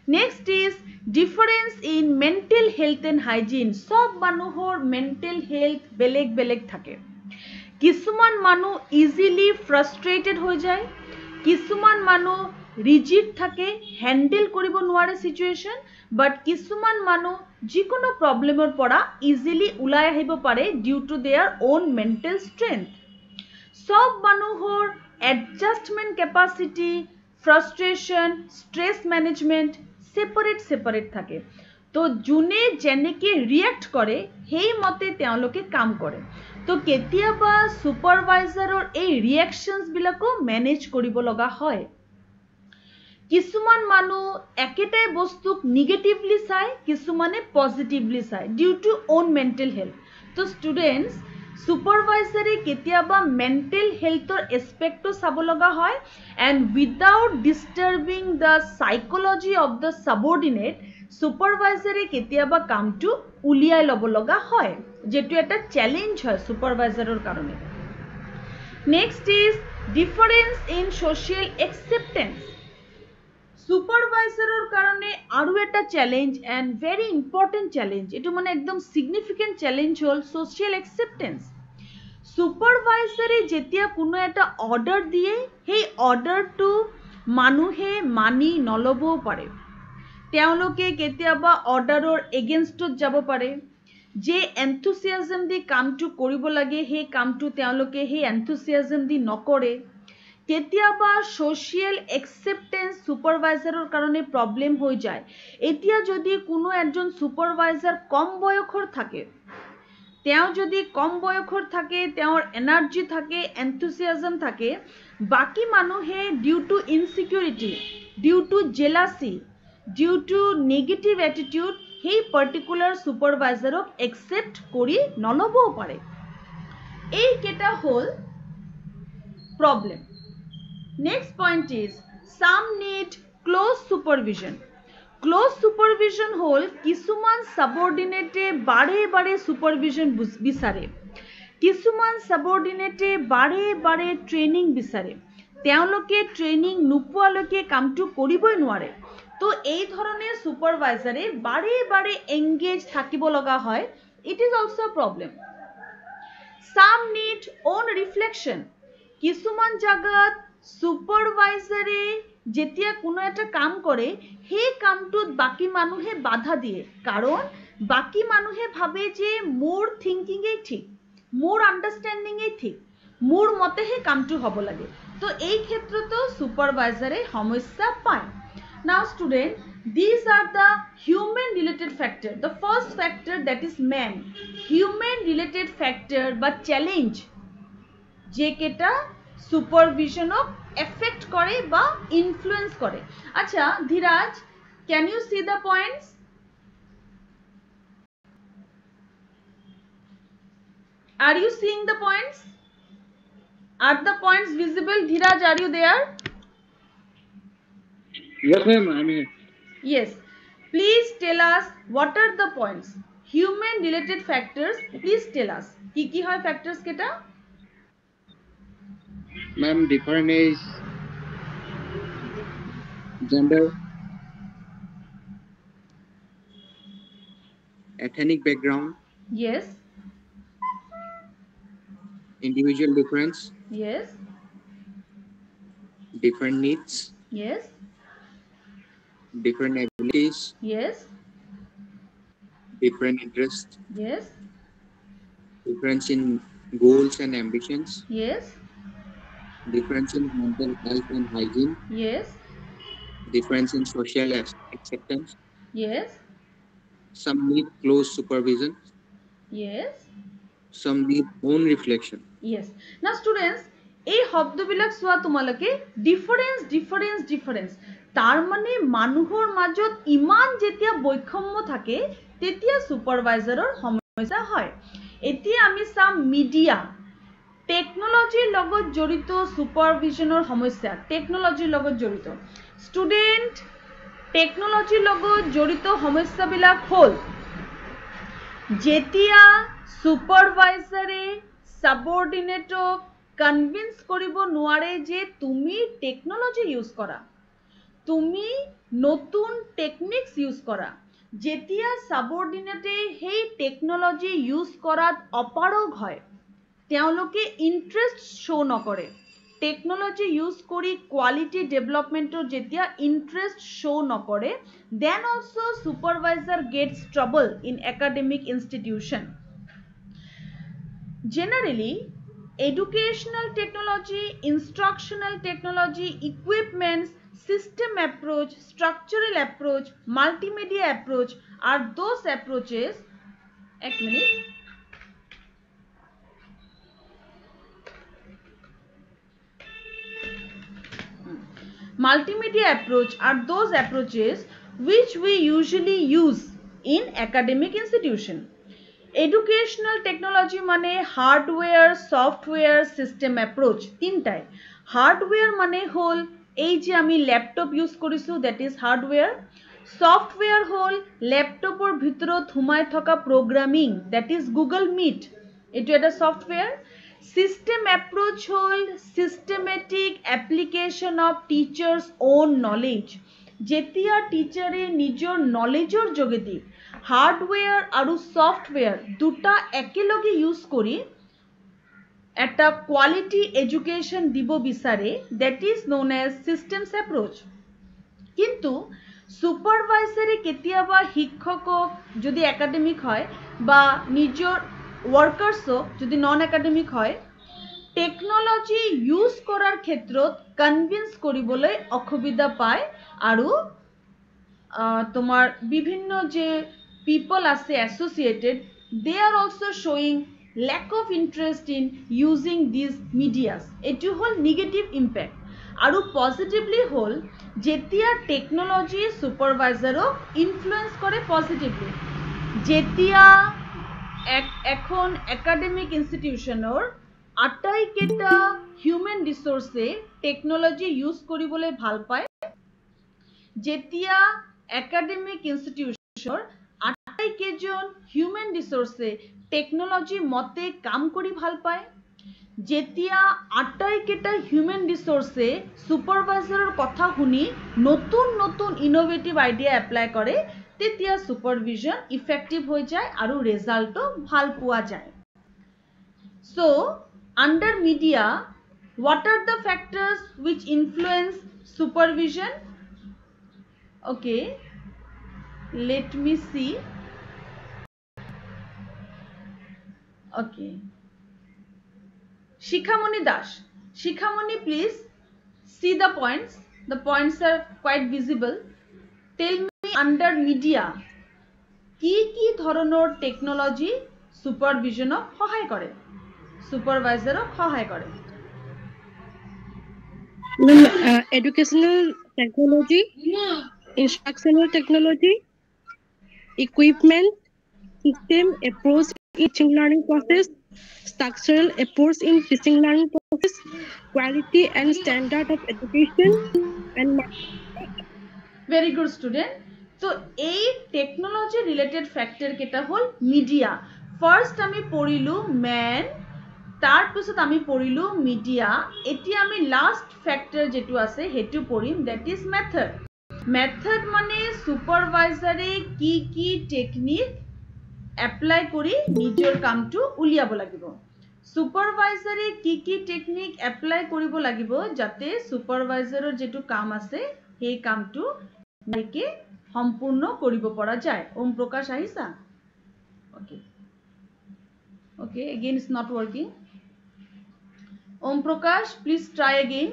next is difference in mental health and hygiene সব মানুহৰ মেন্টেল হেলথ বেলেগ বেলেগ থাকে কিছুমান মানুহ ইজিলি ফ্ৰাষ্ট্ৰেটেড হৈ যায় কিছুমান মানুহ ৰিজিড থাকে হ্যান্ডেল কৰিব নোৱাৰে সিচুৱেচন বাট কিছুমান মানুহ যিকোনো প্ৰবলেমৰ পৰা ইজিলি ওলাই আহিব পাৰে due to their own mental strength সব মানুহৰ adjustment capacity frustration stress management separate থাকে তো জুনে যেনেকে ৰিয়েক্ট কৰে সেই মতে তেওঁলোকে কাম কৰে তো কেতিয়াবা সুপাৰভাইজাৰৰ এই ৰিয়েকশনস বিলাকো মেনেজ কৰিব লগা হয় কিছুমান মানুহ একেটাই বস্তুক নেগেটিভলি চাই কিছুমানে পজিটিভলি চাই due to own mental health তো ষ্টুডেন্টস সুপাৰভাইজাৰে কেতিয়াবা মেন্টেল হেলথৰ এসপেক্টটো চাব লগা হয় and without disturbing the psychology of the subordinate সুপাৰভাইজাৰে কেতিয়াবা কামটো উলিয়াই ল'ব লগা হয় যেটো এটা চ্যালেঞ্জ হয় সুপাৰভাইজাৰৰ কাৰণে next is difference in social acceptance সুপাৰভাইজাৰৰ কাৰণে আৰু এটা challenge and very important challenge এটো মানে একদম সিগনিফিকেন্ট চ্যালেঞ্জ হল সোশ্যাল একসেপ্টেন্স সুপাৰভাইজাৰে যেতিয়া কোনো এটা অৰ্ডাৰ দিয়ে সেই অৰ্ডাৰটো মানুহে মানি নলবও পাৰে তেওঁলোকে কেতিয়াবা অৰ্ডাৰৰ এগেইনষ্টত যাব পাৰে যে এনথুচিয়াজম দি কামটো কৰিব লাগে সেই কামটো তেওঁলোকে সেই এনথুচিয়াজম দি নকৰে কেতিয়াবা সোশ্যাল একসেপ্টেন্স সুপাৰভাইজাৰৰ কাৰণে প্ৰবলেম হৈ যায় এতিয়া যদি কোনো একজন সুপাৰভাইজাৰ কম বয়সৰ থাকে তেওঁ যদি কম বয়সৰ থাকে তেওঁৰ এনাৰ্জি থাকে এনথুচিয়াজম থাকে বাকি মানুহে due to insecurity due to jealousy due to negative attitude সেই পাৰ্টিকুলাৰ সুপাৰভাইজাৰক একসেপ্ট কৰি নলবও পাৰে এই কেটা হল problem. Next point is some need close supervision. Close supervision হল কিছুমান subordinate বাৰে supervision বিচাৰে কিছুমান subordinate বাৰে training বিচাৰে তেওঁলোকে ট্ৰেইনিং নোপোৱালৈকে কামটো কৰিবই নোৱাৰে তো এই ধৰণে সুপাৰভাইজাৰে বাৰে এংগেজ থাকিব লগা হয় it is also a problem. Some need own reflection. কিছুমান জায়গাত সুপারভাইজারে যেতিয়া কোনো একটা কাম করে সেই কামটোত বাকি মানুহে বাধা দিয়ে কারণ বাকি মানুহে ভাবে যে মোর থিংকিং এই ঠিক মোর আন্ডারস্ট্যান্ডিং এই ঠিক মোর মতে হে কামটো হব লাগে তো এই ক্ষেত্রতো সুপারভাইজারে সমস্যা পায় Now student, these are the human related factor. The first factor that is man. Human related factor but challenge. যে কেটা supervisionক affect করে বা influence করে. আচ্ছা Dhiraj, can you see the points? Are you seeing the points? Are the points visible? Dhiraj, are you there? Yes, ma'am. I'm here. Yes. Please tell us what are the points. Human related factors. Please tell us. Ki hoy factors keta? Ma'am, different age, gender, ethnic background. Yes. Individual difference. Yes. Different needs. Yes. Different abilities. Yes. Different interests. Yes. Difference in goals and ambitions. Yes. Difference in mental health and hygiene. Yes. Difference in social acceptance. Yes. Some need close supervision. Yes. Some need own reflection. Yes. Now students, এই শব্দবিলাক চোৱা তোমালোকে difference তাৰ মানে মানুহৰ মাজত ইমান যেতিয়া বৈষম্য থাকে তেতিয়া সুপাৰভাইজাৰৰ সমস্যা হয় এতিয়া আমি চাম মিডিয়া টেকনোলজিৰ লগত জড়িত সুপাৰভিশনৰ সমস্যা টেকনোলজিৰ লগত জড়িত স্টুডেন্ট টেকনোলজিৰ লগত জড়িত সমস্যাবিলাক হল যেতিয়া সুপাৰভাইজাৰে সাবঅৰ্ডিনেটক কনভিন্স কৰিব নোৱাৰে যে তুমি টেকনোলজি ইউজ কৰা তুমি নতুন টেকনিক্স ইউজ কৰা যেতিয়া সাবঅৰ্ডিনেটে সেই টেকনোলজি ইউজ কৰাত অপাৰগ হয় তেওঁলোকে ইন্টাৰেস্ট শো নকৰে টেকনোলজি ইউজ কৰি কোৱালিটি ডেভেলপমেন্টৰ যেতিয়া ইন্টাৰেস্ট শো নকৰে then also supervisor gets trouble in academic institution Generally, educational technology, instructional technology, equipments, system approach, structural approach, multimedia approach are those approaches. Ek minute. Multimedia approach are those approaches which we usually use in academic institution. Educational technology মানে hardware software system approach তিনটাই hardware মানে হল এই যে আমি laptop use কৰিছো that is hardware software হল ল্যাপটপৰ ভিতৰত সোমাই থকা programming that is Google Meet এটো এটা সফটওয়্যার সিস্টেম অ্যাপ্রোচ হল systematic application of teacher's own knowledge যেতিয়া টিচারে নিজৰ নলেজৰ যোগেদি হাৰ্ডওয়্যাৰ আৰু সফটওয়্যাৰ দুটা একেলগে ইউজ কৰি এটা কোয়ালিটি এডুকেশন দিব বিচাৰে that is known as systems approach কিন্তু সুপাৰভাইজাৰে কেতিয়াবা শিক্ষকক যদি একাডেমিক হয় বা নিজৰ ওয়াৰ্কাৰ্সক যদি নন একাডেমিক হয় টেকনোলজি ইউজ কৰাৰ ক্ষেত্ৰত কনভিন্স কৰিবলৈ অসুবিধা পায় আৰু তোমাৰ বিভিন্ন যে people আছে associated they are also showing lack of interest in using these medias. Etu hol negative impact. Aru positively hol jetia technology supervisor influence kore positively. Jetia ekhon academic institution or atai keta human resource technology use koribole bhal paয়. Jetia academic institution আটাই কেজন human রিসোর্সে technology মতে কাম করি ভাল পায় যেতিয়া আটাই কেটা human রিসোর্সে সুপারভাইজারের কথা শুনি নতুন নতুন ইনোভেটিভ আইডিয়া এপ্লাই করে তেতিয়া সুপারভিশন ইফেক্টিভ হৈ যায় আৰু ৰেজাল্টও ভাল পোৱা যায় so under media what are the factors which influence supervision okay let me see okay Shikhamoni Dash Shikhamoni please see the points are quite visible tell me under media কি কি ধরনের technology সুপারভিশনক সহায় করে সুপারভাইজারক সহায় করে educational technology, instructional technology, equipment, system approach in teaching learning process, structural approach in teaching learning process, quality and standard of education, and very good student. So এই technology related factor কেটা হল media first আমি পড়িলু man তার পিছত আমি পড়িলু media এতিয়া আমি last factor যেটো আছে হেতু পড়িম দ্যাট ইজ মেথড মেথড মানে সুপারভাইজারে কি কি টেকনিক এপ্লাই কৰি নিজৰ কামটো উলিয়াব লাগিব সুপাৰভাইজাৰে কি কি টেকনিক এপ্লাই কৰিব লাগিব যাতে সুপাৰভাইজাৰৰ যেটো কাম আছে সেই কামটো নাইকে সম্পূৰ্ণ কৰিব পৰা যায় ওম প্ৰকাশ আহিছা okay again it's not working Om Prakash please try again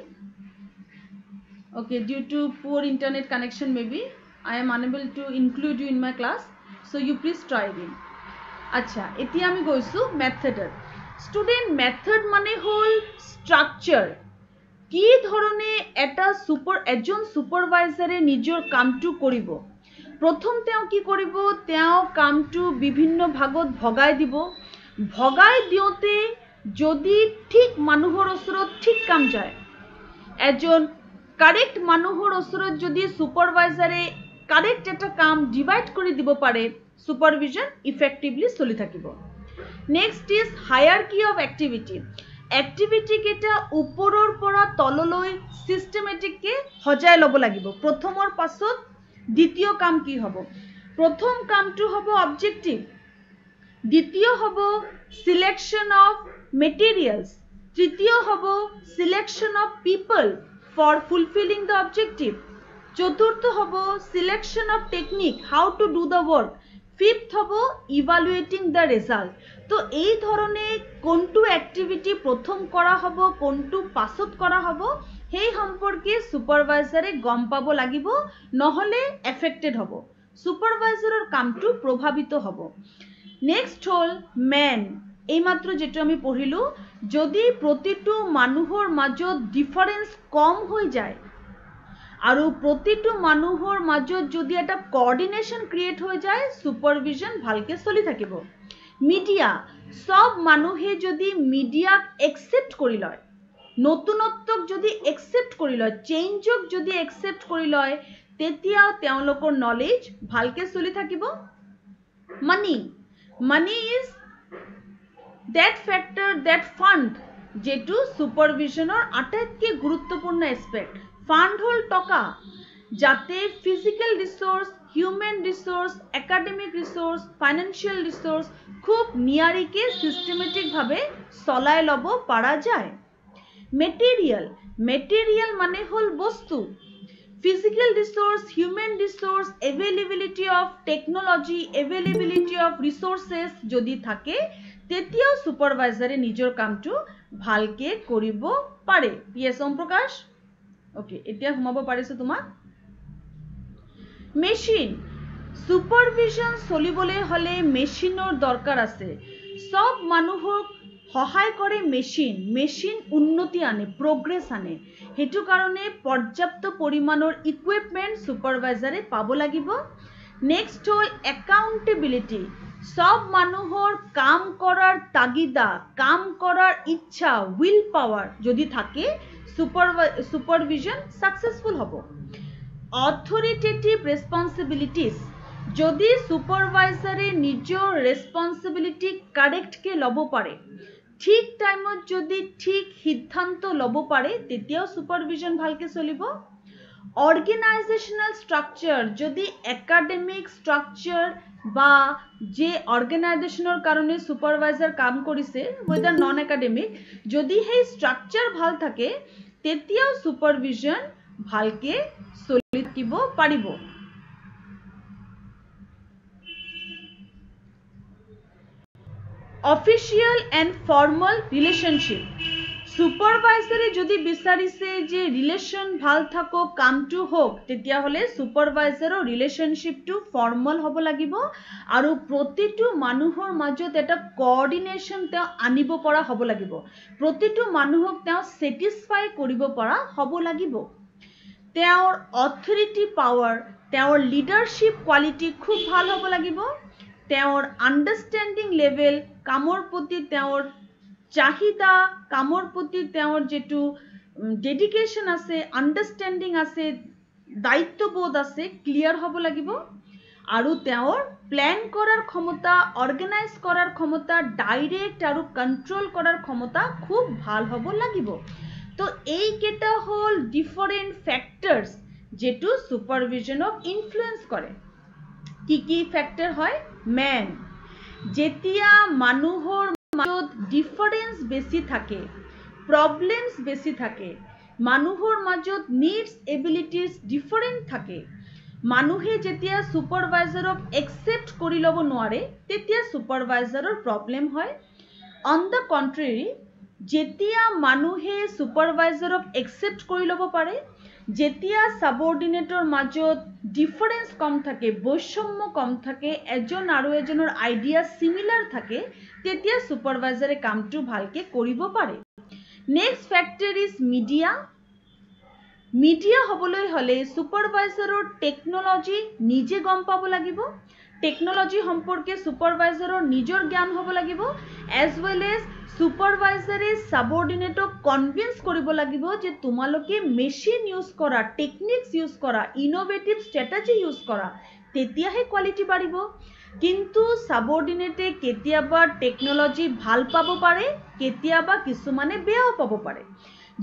okay due to poor internet connection maybe I am unable to include you in my class so you please try again acha eti ami goisu method student method mane hol structure কি ধরনে এটা এজন সুপারভাইজারে নিজর কামটো করিব প্রথম তেও কি করিব তেও কামটো বিভিন্ন ভাগত ভগাই দিব ভগাই দিওতে যদি ঠিক মানুহৰ ওচৰত ঠিক কাম যায় এজন কাৰেক্ট মানুহৰ ওচৰত যদি সুপাৰভাইজাৰে কাৰেক্ট এটা কাম ডিভাইড কৰি দিব পাৰে সুপাৰভিশন ইফেক্টিভলি চলি থাকিব next is hierarchy of activity activity কেটা উপৰৰ পৰা তললৈ সিস্টেমেটিককে হজাই লব লাগিব প্ৰথমৰ পাছত দ্বিতীয় কাম কি হ'ব প্ৰথম কামটো হ'ব অবজেক্টিভ দ্বিতীয় হ'ব সিলেকশন অফ materials তৃতীয় হ'ব selection of people for fulfilling the objective চতুর্থ হ'ব selection of technique how to do the work fifth হ'ব ইভালুয়েটিং দ্য রেজাল্ট তো এই ধরনে কোনটো অ্যাক্টিভিটি প্রথম করা হ'ব কোনটো পাছত করা হ'ব সেই সম্পর্কে সুপারভাইজারে গম পাব লাগিব নহলে এফেক্টেড হ'ব সুপারভাইজারের কামটো প্রভাবিত হ'ব নেক্সট হল ম্যান এই মাত্র যেটো আমি পঢ়িলু যদি প্ৰতিটো মানুহৰ মাজত ডিফাৰেন্স কম হৈ যায় আৰু প্ৰতিটো মানুহৰ মাজত যদি এটা কোঅৰ্ডিনেশন ক্ৰিয়েট হৈ যায় সুপাৰভিশন ভালকে চলি থাকিব মিডিয়া সব মানুহে যদি মিডিয়াক একসেপ্ট কৰি লয় নতুনত্বক যদি একসেপ্ট কৰি লয় চেঞ্জক যদি একসেপ্ট কৰি লয় তেতিয়াও তেওঁলোকৰ নলেজ ভালকে চলি থাকিব money is that factor that fund যেটো সুপাৰভিশনৰ আটাইতকৈ গুৰুত্বপূৰ্ণ এসপেক্ট ফান্ড হল টকা যাতে physical resource human resource academic resource financial resource খুব নিয়ারিকে সিস্টেমেটিক ভাবে চলাই লব পারা যায় মেটেরিয়াল মানে হল বস্তু physical resource human resource availability of technology availability of resources যদি থাকে তেতিয়াও সুপারভাইজারে নিজৰ কামটো ভালকে কৰিব পাৰে yes ওম প্ৰকাশ ওকে এতিয়া ঘুমাব পাৰিছো তোমাক মেশিন সুপাৰভিশন চলিবলৈ হলে মেশিনৰ দৰকাৰ আছে সব মানুহক সহায় কৰে মেশিন উন্নতি আনে progress আনে হেতু কাৰণে পৰ্যাপ্ত পৰিমাণৰ ইকুইপমেন্ট সুপাৰভাইজাৰে পাব লাগিব নেক্সট হল একাউন্টেবিলিটি সব মানুহৰ কাম কৰাৰ তাগিদা কাম কৰাৰ ইচ্ছা উইল পাৱাৰ যদি থাকে সুপাৰভিশন সাকসেসফুল হ'ব অথৰিটেটিভ ৰেসপন্সিবিলিটিজ যদি সুপাৰভাইজাৰে নিজৰ রেসপন্সিবিলিটি কারেক্ট কে লব পারে ঠিক টাইমত যদি ঠিক সিদ্ধান্ত লব পারে তেতিয়াও সুপারভিশন ভালকে চলিব অর্গানাইজেশনাল স্ট্রাকচার যদি একাডেমিক স্ট্রাকচার বা যে অৰ্গানাইজেশনৰ কাৰণে সুপাৰভাইজাৰ কাম কৰিছে whether নন একাডেমিক যদি সেই স্ট্ৰাকচাৰ ভাল থাকে তেতিয়াও সুপাৰভিশন ভালকে চলি থাকিব পাৰিব অফিসিয়াল এন্ড ফৰ্মাল ৰিলেশনশিপ সুপাৰভাইজাৰে যদি বিচাৰিছে যে ৰিলেশন ভাল থাকো কামটো হোক তেতিয়া হলে সুপাৰভাইজাৰৰ ৰিলেশনশিপটো ফৰ্মাল হ'ব লাগিব আৰু প্ৰতিটো মানুহৰ মাজত এটা কোঅৰ্ডিনেশন তে আনিব পৰা হ'ব লাগিব প্ৰতিটো মানুহক তে স্যাটিসফাই কৰিব পৰা হ'ব লাগিব তেওঁৰ অথৰিটি পাৱাৰ তেওঁৰ লিডাৰশিপ কোৱালিটি খুব ভাল হ'ব লাগিব তেওঁৰ আন্ডাৰষ্টেণ্ডিং লেভেল কামৰ প্ৰতি তেওঁৰ চাহিদা কামৰ প্ৰতি তেওঁৰ যেটো ডেডিকেশন আছে আন্ডাৰষ্টেণ্ডিং আছে দায়িত্ববোধ আছে ক্লিয়াৰ হ'ব লাগিব আৰু তেওঁৰ প্ল্যান কৰাৰ ক্ষমতা অৰ্গানাইজ কৰাৰ ক্ষমতা ডাইৰেক্ট আৰু কন্ট্ৰোল কৰাৰ ক্ষমতা খুব ভাল হ'ব লাগিব তো এই কেটা হল ডিফারেন্ট ফ্যাক্টরস যেটো সুপারভিশনক ইনফ্লুয়েন্স করে কি ফ্যাক্টর হয় ম্যান যেতিয়া মানুহৰ মাজত ডিফাৰেন্স বেছি থাকে প্ৰবলেমস বেছি থাকে মানুহৰ মাজত নিডস এবিলিটিজ ডিফাৰেন্ট থাকে মানুহে যেতিয়া সুপাৰভাইজাৰক একসেপ্ট কৰি লব নোৱাৰে তেতিয়া সুপাৰভাইজাৰৰ প্ৰবলেম হয় অন দ্য কন্ট্ৰাৰী যেতিয়া মানুহে সুপাৰভাইজাৰক একসেপ্ট কৰি লব পাৰে যেতিয়া সাবঅৰ্ডিনেটৰ মাজত ডিফাৰেন্স কম থাকে বৈষম্য কম থাকে এজন আৰু এজনৰ আইডিয়া সিমিলাৰ থাকে তেতিয়া সুপাৰভাইজাৰে কামটো ভালকে কৰিব পাৰে নেক্সট ফ্যাক্টৰ ইজ মিডিয়া হবলৈ হলে সুপাৰভাইজাৰৰ টেকনলজি নিজে গম পাব লাগিব টেকনলজি সম্পৰ্কে সুপাৰভাইজাৰৰ নিজৰ জ্ঞান হ'ব লাগিব এজ ওয়েল এজ সুপাৰভাইজাৰে সাবঅৰ্ডিনেটক কনভিন্স কৰিব লাগিব যে তোমালোকে মেশিন ইউজ কৰা টেকনিক্স ইউজ কৰা ইনোভেটিভ স্ট্ৰ্যাটেজি ইউজ কৰা তেতিয়াহে কোৱালিটি বাঢ়িব কিন্তু সাবঅৰ্ডিনেটে কেতিয়াবা টেকনলজি ভাল পাব পাৰে কেতিয়াবা কিছুমানে বেয়াও পাব পাৰে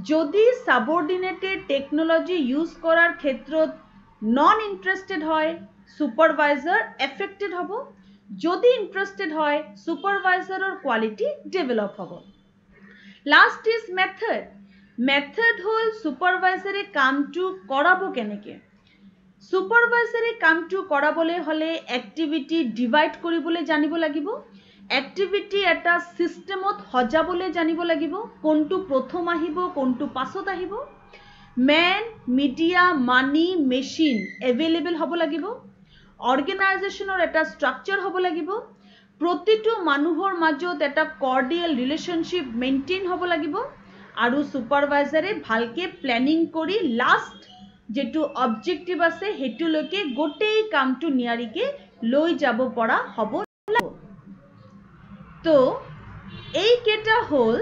যদি সাবঅৰ্ডিনেটে টেকনলজি ইউজ কৰাৰ ক্ষেত্ৰত নন ইন্টাৰেস্টেড হয় সুপাৰভাইজাৰ এফেক্টেড হ'ব যদি ইন্টাৰেস্টেড হয় সুপাৰভাইজাৰৰ কোয়ালিটি ডেভেলপ হ'ব লাস্ট ইজ মেথড হল সুপাৰভাইজাৰে কামটো কৰাব কেনেকে সুপাৰভাইজাৰে কামটো কৰাবলৈ হলে এক্টিভিটি ডিভাইড কৰিবলৈ জানিব লাগিব এক্টিভিটি এটা সিস্টেমত হজাবলৈ জানিব লাগিব কোনটো প্ৰথম আহিব কোনটো পাছত আহিব ম্যান মিডিয়া মানি মেশিন এভেইলেবল হ'ব লাগিব অৰ্গানাইজেশনৰ এটা স্ট্ৰাকচাৰ হ'ব লাগিব প্ৰতিটো মানুহৰ মাজত এটা কৰ্ডিয়েল ৰিলেশনশিপ মেইনটেইন হ'ব লাগিব আৰু সুপাৰভাইজাৰে ভালকে প্ল্যানিং কৰি লাস্ট যেটো অবজেক্টিভ আছে হেতু লৈকে গোটেই কামটো নিয়াৰিকে লৈ যাব পৰা হ'ব লাগিব তো এই কেটা হল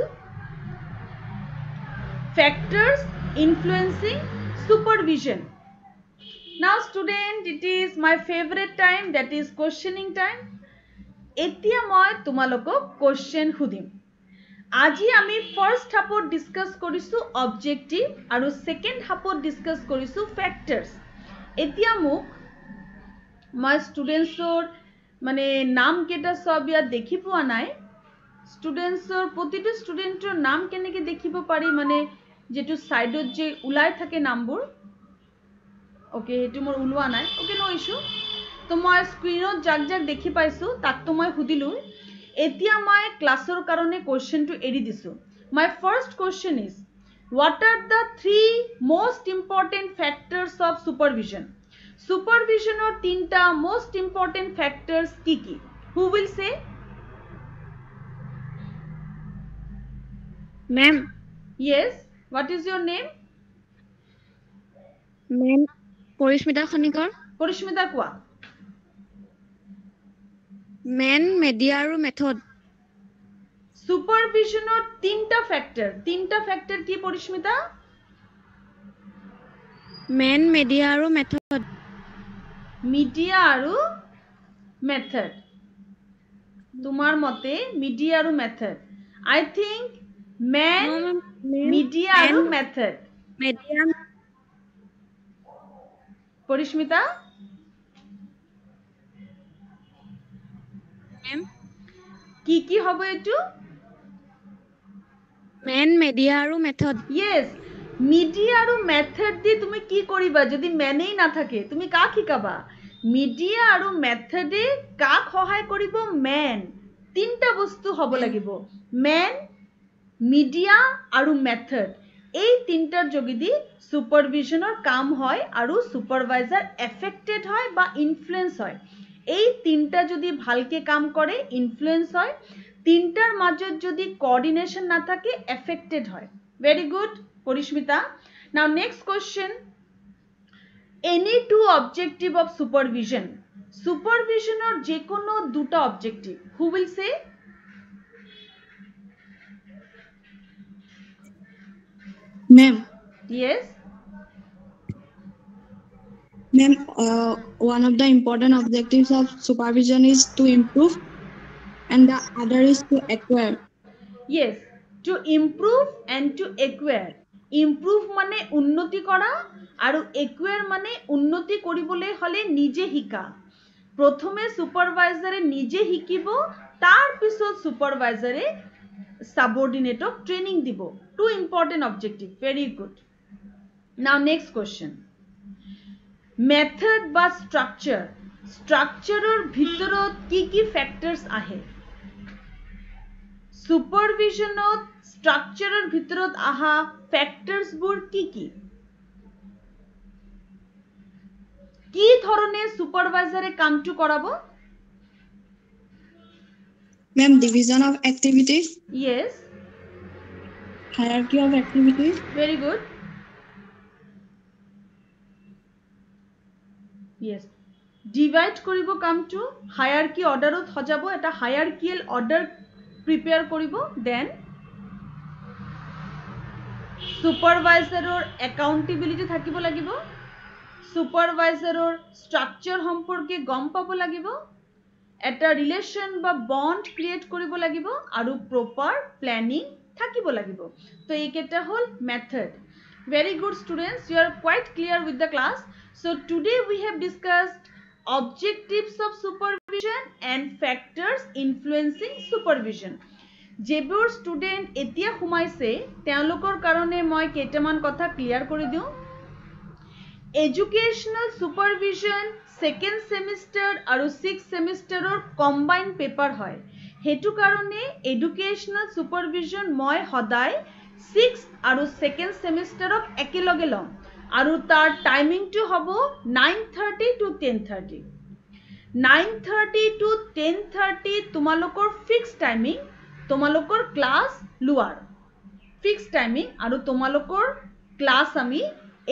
factors influencing supervision Now student, it is my favorite time, that is questioning time. এতিয়া মই তোমালোকক question সুধিম আজি আমি ফার্স্ট হাফত ডিসকাস কৰিছো অবজেক্টিভ আৰু সেকেন্ড হাফত ডিসকাস কৰিছো ফ্যাক্টৰস এতিয়া মোক মই স্টুডেন্টসৰ মানে নাম কেটা সব ইয়াত দেখি পোৱা নাই স্টুডেন্টসৰ প্ৰতিটো স্টুডেন্টৰ নাম কেনেকে দেখিব পাৰি মানে যেটো সাইডত যে উলাই থাকে নামবোৰ ওকে হেতু মোৰ উলুৱা নাই ওকে নো ইস্যু তো মই স্ক্ৰিনত জাক দেখি পাইছো তাক তো মই হুদিলু এতিয়া মই ক্লাছৰ কাৰণে কোৱেশ্চনটো এৰি দিছো my first question is what are the three most important factors of supervision সুপাৰভিশনৰ তিনটা most important factors কি কি? Who will say? Ma'am. Yes. What is your name? Ma'am, Porishmita Khanikar. Porishmita কোৱা. Man, media আৰু method. সুপাৰভিশনৰ তিনটা factor কি Parismita? Man, media আৰু method. Media আৰু মেথড। তোমাৰ মতে মিডিয়া আৰু method. I think man, media আৰু মেথড। Media. পৰিস্মিতা? Ma'am. কি হবে এটু? Man, media আৰু method. Yes, মিডিয়া আৰু মেথড দি তুমি কি কৰিবা যদি মেনেই না থাকে তুমি কাক শিকাবা? মিডিয়া আৰু মেথডে কাক সহায় কৰিব? মেন। তিনটা বস্তু হ'ব লাগিব। মেন, মিডিয়া আৰু মেথড। এই তিনটাৰ যোগেদি সুপাৰভিশনৰ কাম হয় আৰু সুপারভাইজার এফেক্টেড হয় বা ইনফ্লুয়েন্স হয়। এই তিনটা যদি ভালকে কাম করে ইনফ্লুয়েন্স হয়, তিনটার মাজত যদি কোঅর্ডিনেশন না থাকে এফেক্টেড হয়। Very good Parismita. Now next question, any two objective of supervision. সুপারভিশনের যে কোনো দুটা objective. Who will say? Ma'am. Yes. Ma'am, one of the important objectives of supervision is to improve and the other is to acquire. Yes, to improve and to acquire. Improve মানে উন্নতি কৰা আৰু acquire মানে উন্নতি কৰিবলৈ হলে নিজে শিকা। প্ৰথমে সুপাৰভাইজাৰে নিজে শিকিব, তাৰ পিছত সুপারভাইজারে সাবঅর্ডিনেটক ট্রেনিং দিব। Two important objective. Very good. Now next question. Method বা structure. Structureৰ ভিতৰত কি factors আহে? সুপাৰভিশনত স্ট্ৰাকচাৰেৰ ভিতৰত আহা ফ্যাক্টৰস বোৰ কি কি? কি ধৰনেৰ সুপাৰভাইজাৰে কামটো কৰাব? Ma'am, division of activities. Yes. Hierarchy of activities. Very good. Yes. Divide কৰিব কামটো, হায়াৰকি অৰ্ডাৰত সজাব, এটা হায়াৰকিয়েল অৰ্ডাৰ প্ৰিপেয়াৰ কৰিব, দেন সুপাৰভাইজাৰৰ একাউন্টেবিলিটি থাকিব লাগিব, সুপাৰভাইজাৰৰ স্ট্ৰাকচাৰ সম্পৰ্কে গম পাব লাগিব, এটা ৰিলেশন বা বন্ড ক্ৰিয়েট কৰিব লাগিব আৰু প্রপার প্ল্যানিং থাকিব লাগিব। তো এইকেইটা হল method. Very good students, you are quite clear with the class. So today we have discussed objectives of supervision and factors influencing supervision. যেবোৰ স্টুডেন্ট এতিয়া সোমাইছে তেওঁলোকৰ কাৰণে মই কেইটামান কথা ক্লিয়াৰ কৰি দিওঁ। এডুকেশনাল সুপাৰভিশন সেকেন্ড সেমিস্টাৰ আৰু 6th সেমিস্টাৰৰ কম্বাইন পেপাৰ হয়। হেতু কাৰণে এডুকেশনাল সুপাৰভিশন মই সদায় 6th আৰু 2nd সেমিস্টাৰক একেলগে লম আৰু তাৰ টাইমিংটো হ'ব 9:30 to 10:30। 9:30 to 10:30 তোমালোকৰ ফিক্স টাইমিং, তোমালোকৰ ক্লাস লোৱাৰ ফিক্স টাইমিং আৰু তোমালোকৰ ক্লাস আমি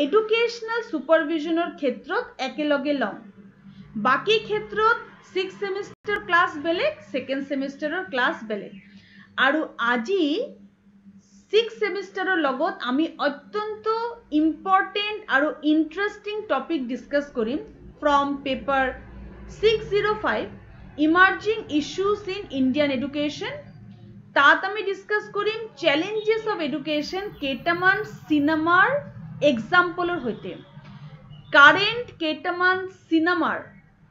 এডুকেশনাল সুপাৰভিশনৰ ক্ষেত্ৰত একেলগে লম। বাকি ক্ষেত্ৰত 6th সেমিস্টাৰ ক্লাস বেলেগ, 2nd সেমিস্টাৰৰ ক্লাস বেলেগ। আৰু আজি 6th সেমিস্টাৰৰ লগত আমি অত্যন্ত ইম্পৰ্টেন্ট আৰু ইন্টাৰেষ্টিং টপিক ডিসকাস কৰিম from paper 605 emerging issues in Indian education. তাত আমি ডিসকাস কৰিম চ্যালেঞ্জেস অফ এডুকেশন কেইটামান সিনেমাৰ এক্সাম্পলৰ সৈতে। কাৰেন্ট কেইটামান সিনেমাৰ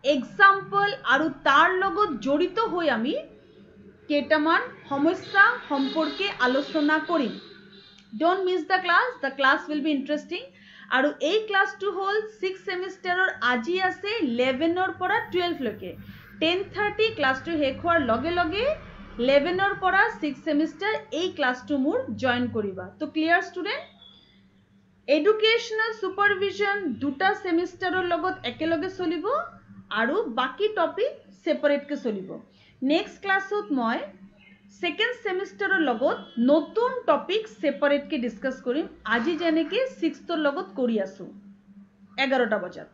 এক্সাম্পল আৰু তাৰ লগত জড়িত হৈ আমি কেইটামান সমস্যা সম্পৰ্কে আলোচনা কৰিম। Don't miss the class. The class will be interesting. আৰু এই ক্লাসটো হল 6th সেমিস্টাৰৰ আজি আছে 11ৰ পৰা 12 লৈকে। 10:30 ক্লাসটো শেষ হোৱাৰ লগে লগে 11ৰ পৰা 6th সেমিস্টাৰ এই ক্লাসটো মোৰ জয়েন কৰিবা। তো ক্লিয়াৰ স্টুডেন্ট? এডুকেশনাল সুপাৰভিজন দুটা সেমিস্টাৰৰ লগত একেলগে চলিব আৰু বাকি টপিক সেপাৰেটকে চলিব নেক্সট ক্লাছত মই সেকেন্ড সেমিস্টাৰৰ লগত নতুন টপিক সেপাৰেটকে ডিসকাস কৰিম আজি যেনেকে 6th লগত কৰি আছো 11টা বজাত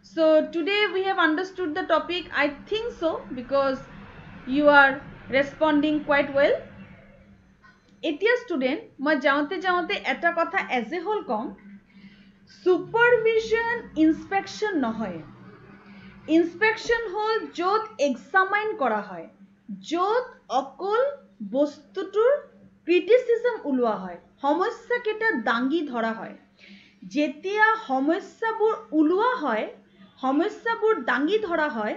so today we have understood the topic I think so because you are responding quite well এতিয়া স্টুডেন্ট মই যাওঁতে এটা কথা এজ এ হোল কম সুপারভিজন ইনস্পেকশন নহয় ইনস্পেকশন হল যত এক্সামাইন কৰা হয় যত অকল বস্তুটোৰ ক্ৰিটিসিজম উলোৱা হয় সমস্যা কেটা দাঙ্গি ধৰা হয় যেতিয়া সমস্যাবোৰ উলোৱা হয় সমস্যাবোৰ দাঙ্গি ধৰা হয়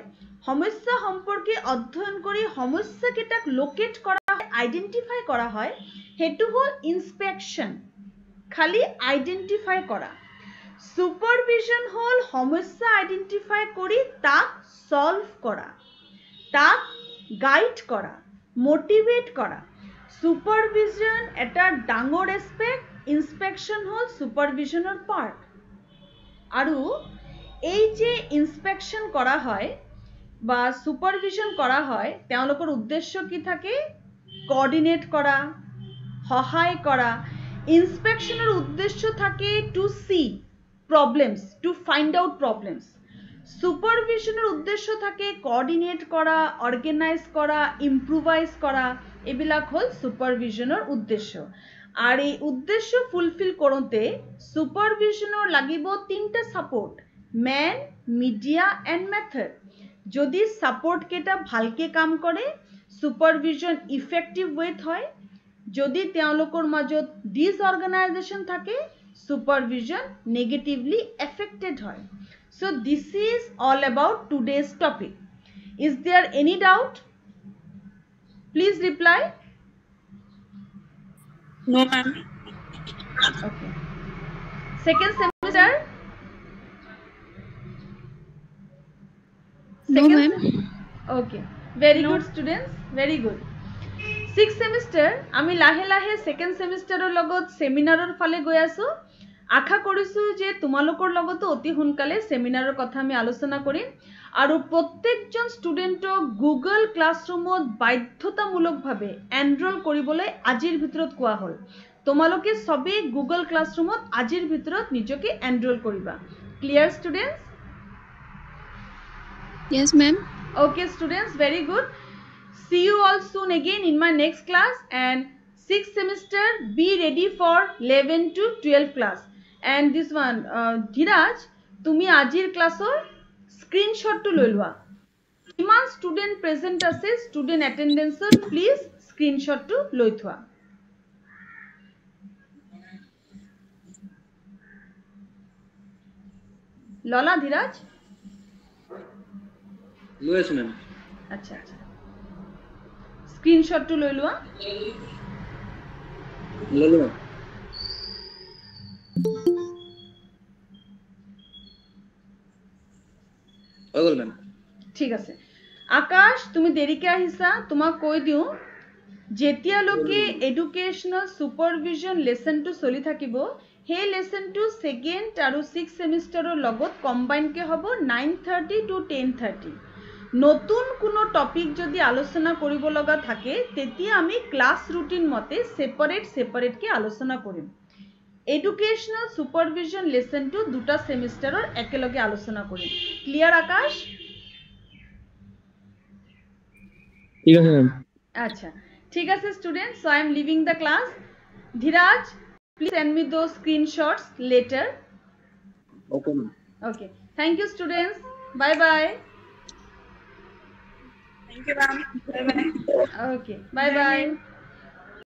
সমস্যা সম্পৰ্কে অধ্যয়ন কৰি সমস্যা কেটাক লোকেট কৰা আইডেন্টিফাই কৰা হয় হেতু হল ইনস্পেকশন খালি আইডেন্টিফাই কৰা সুপাৰভিজন হল সমস্যা আইডেন্টিফাই কৰি তাক সলভ কৰা তাক গাইড কৰা মোটিভেট কৰা সুপাৰভিজন এটা ডাঙৰ এসপেক্ট ইনস্পেকশন হল সুপাৰভিজনৰ পাৰ্ট আৰু এই যে ইনস্পেকশন কৰা হয় বা সুপাৰভিজন কৰা হয় তেওঁলোকৰ উদ্দেশ্য কি থাকে কোঅৰ্ডিনেট কৰা সহায় কৰা ইনস্পেকশনৰ উদ্দেশ্য থাকে to see problems to find out problems সুপারভিজনের উদ্দেশ্য থাকে কোঅর্ডিনেট করা অর্গানাইজ করা ইমপ্রুভাইজ করা এবিলাক হল সুপারভিজনের উদ্দেশ্য আর এই উদ্দেশ্য ফুলফিল করতে সুপারভিজনের লাগিব তিনটা support man media and method যদি সাপোর্ট কেটা ভালকে কাম করে সুপারভিজন ইফেক্টিভ ওয়েত হয় যদি তেওঁলোকৰ মাজত ডিসঅর্গানাইজেশন থাকে supervision negatively affected হয় so this is all about today's topic is there any doubt please reply No, ma'am. okay second semester No, ma'am. okay very good students very good 6th semester আমি লাহে লাহে second সেমিস্টাৰৰ লগত সেমিনাৰৰ ফালে গৈ আছো আশা কৰিছো যে তোমালোকৰ লগত অতি সোনকালে সেমিনাৰৰ কথা আমি আলোচনা কৰিম আৰু প্ৰত্যেকজন ষ্টুডেন্টক গুগল ক্লাছৰুমত বাধ্যতামূলকভাৱে এনৰোল কৰিবলৈ আজিৰ ভিতৰত কোৱা হ'ল তোমালোকে সবে গুগল ক্লাছৰুমত আজিৰ ভিতৰত নিজকে এনৰোল কৰিবা clear students Yes, ma'am. okay students very good see you all soon again in my next class and 6th semester be ready for 11 to 12 class and this one Dhiraj tumi ajir classor screenshot to loi lua kiman student present ase student attendance please screenshot to loi thua lola Dhiraj Yes, ma'am. acha acha screenshot to loi lua Lolo, ma'am. All, ma'am. ঠিক আছে আকাশ তুমি দেরিকে আহিছা তোমাক কৈ দিও যেতিয়ালৈকে educational সুপারভিজন লেসনটো চলি থাকিব হে লেসনটো সেকেন্ড আৰু 6th সেমিস্টাৰৰ লগত কম্বাইন কে হ'ব 9:30 to 10:30 নতুন কোনো টপিক যদি আলোচনা কৰিব লগা থাকে তেতিয়া আমি ক্লাস ৰুটিন মতে সেপাৰেট কে আলোচনা কৰিম এডুকেশনাল সুপাৰভিজন লেসনটো দুটা সেমিস্টাৰৰ একেলগে আলোচনা কৰিম ক্লিয়ার আকাশ ঠিক আছে ম্যাম আচ্ছা ঠিক আছে students so I am leaving the class Dhiraj please send me those screenshots later Okay, ma'am. okay thank you students bye bye Thank you, ma'am. Bye-bye. okay bye bye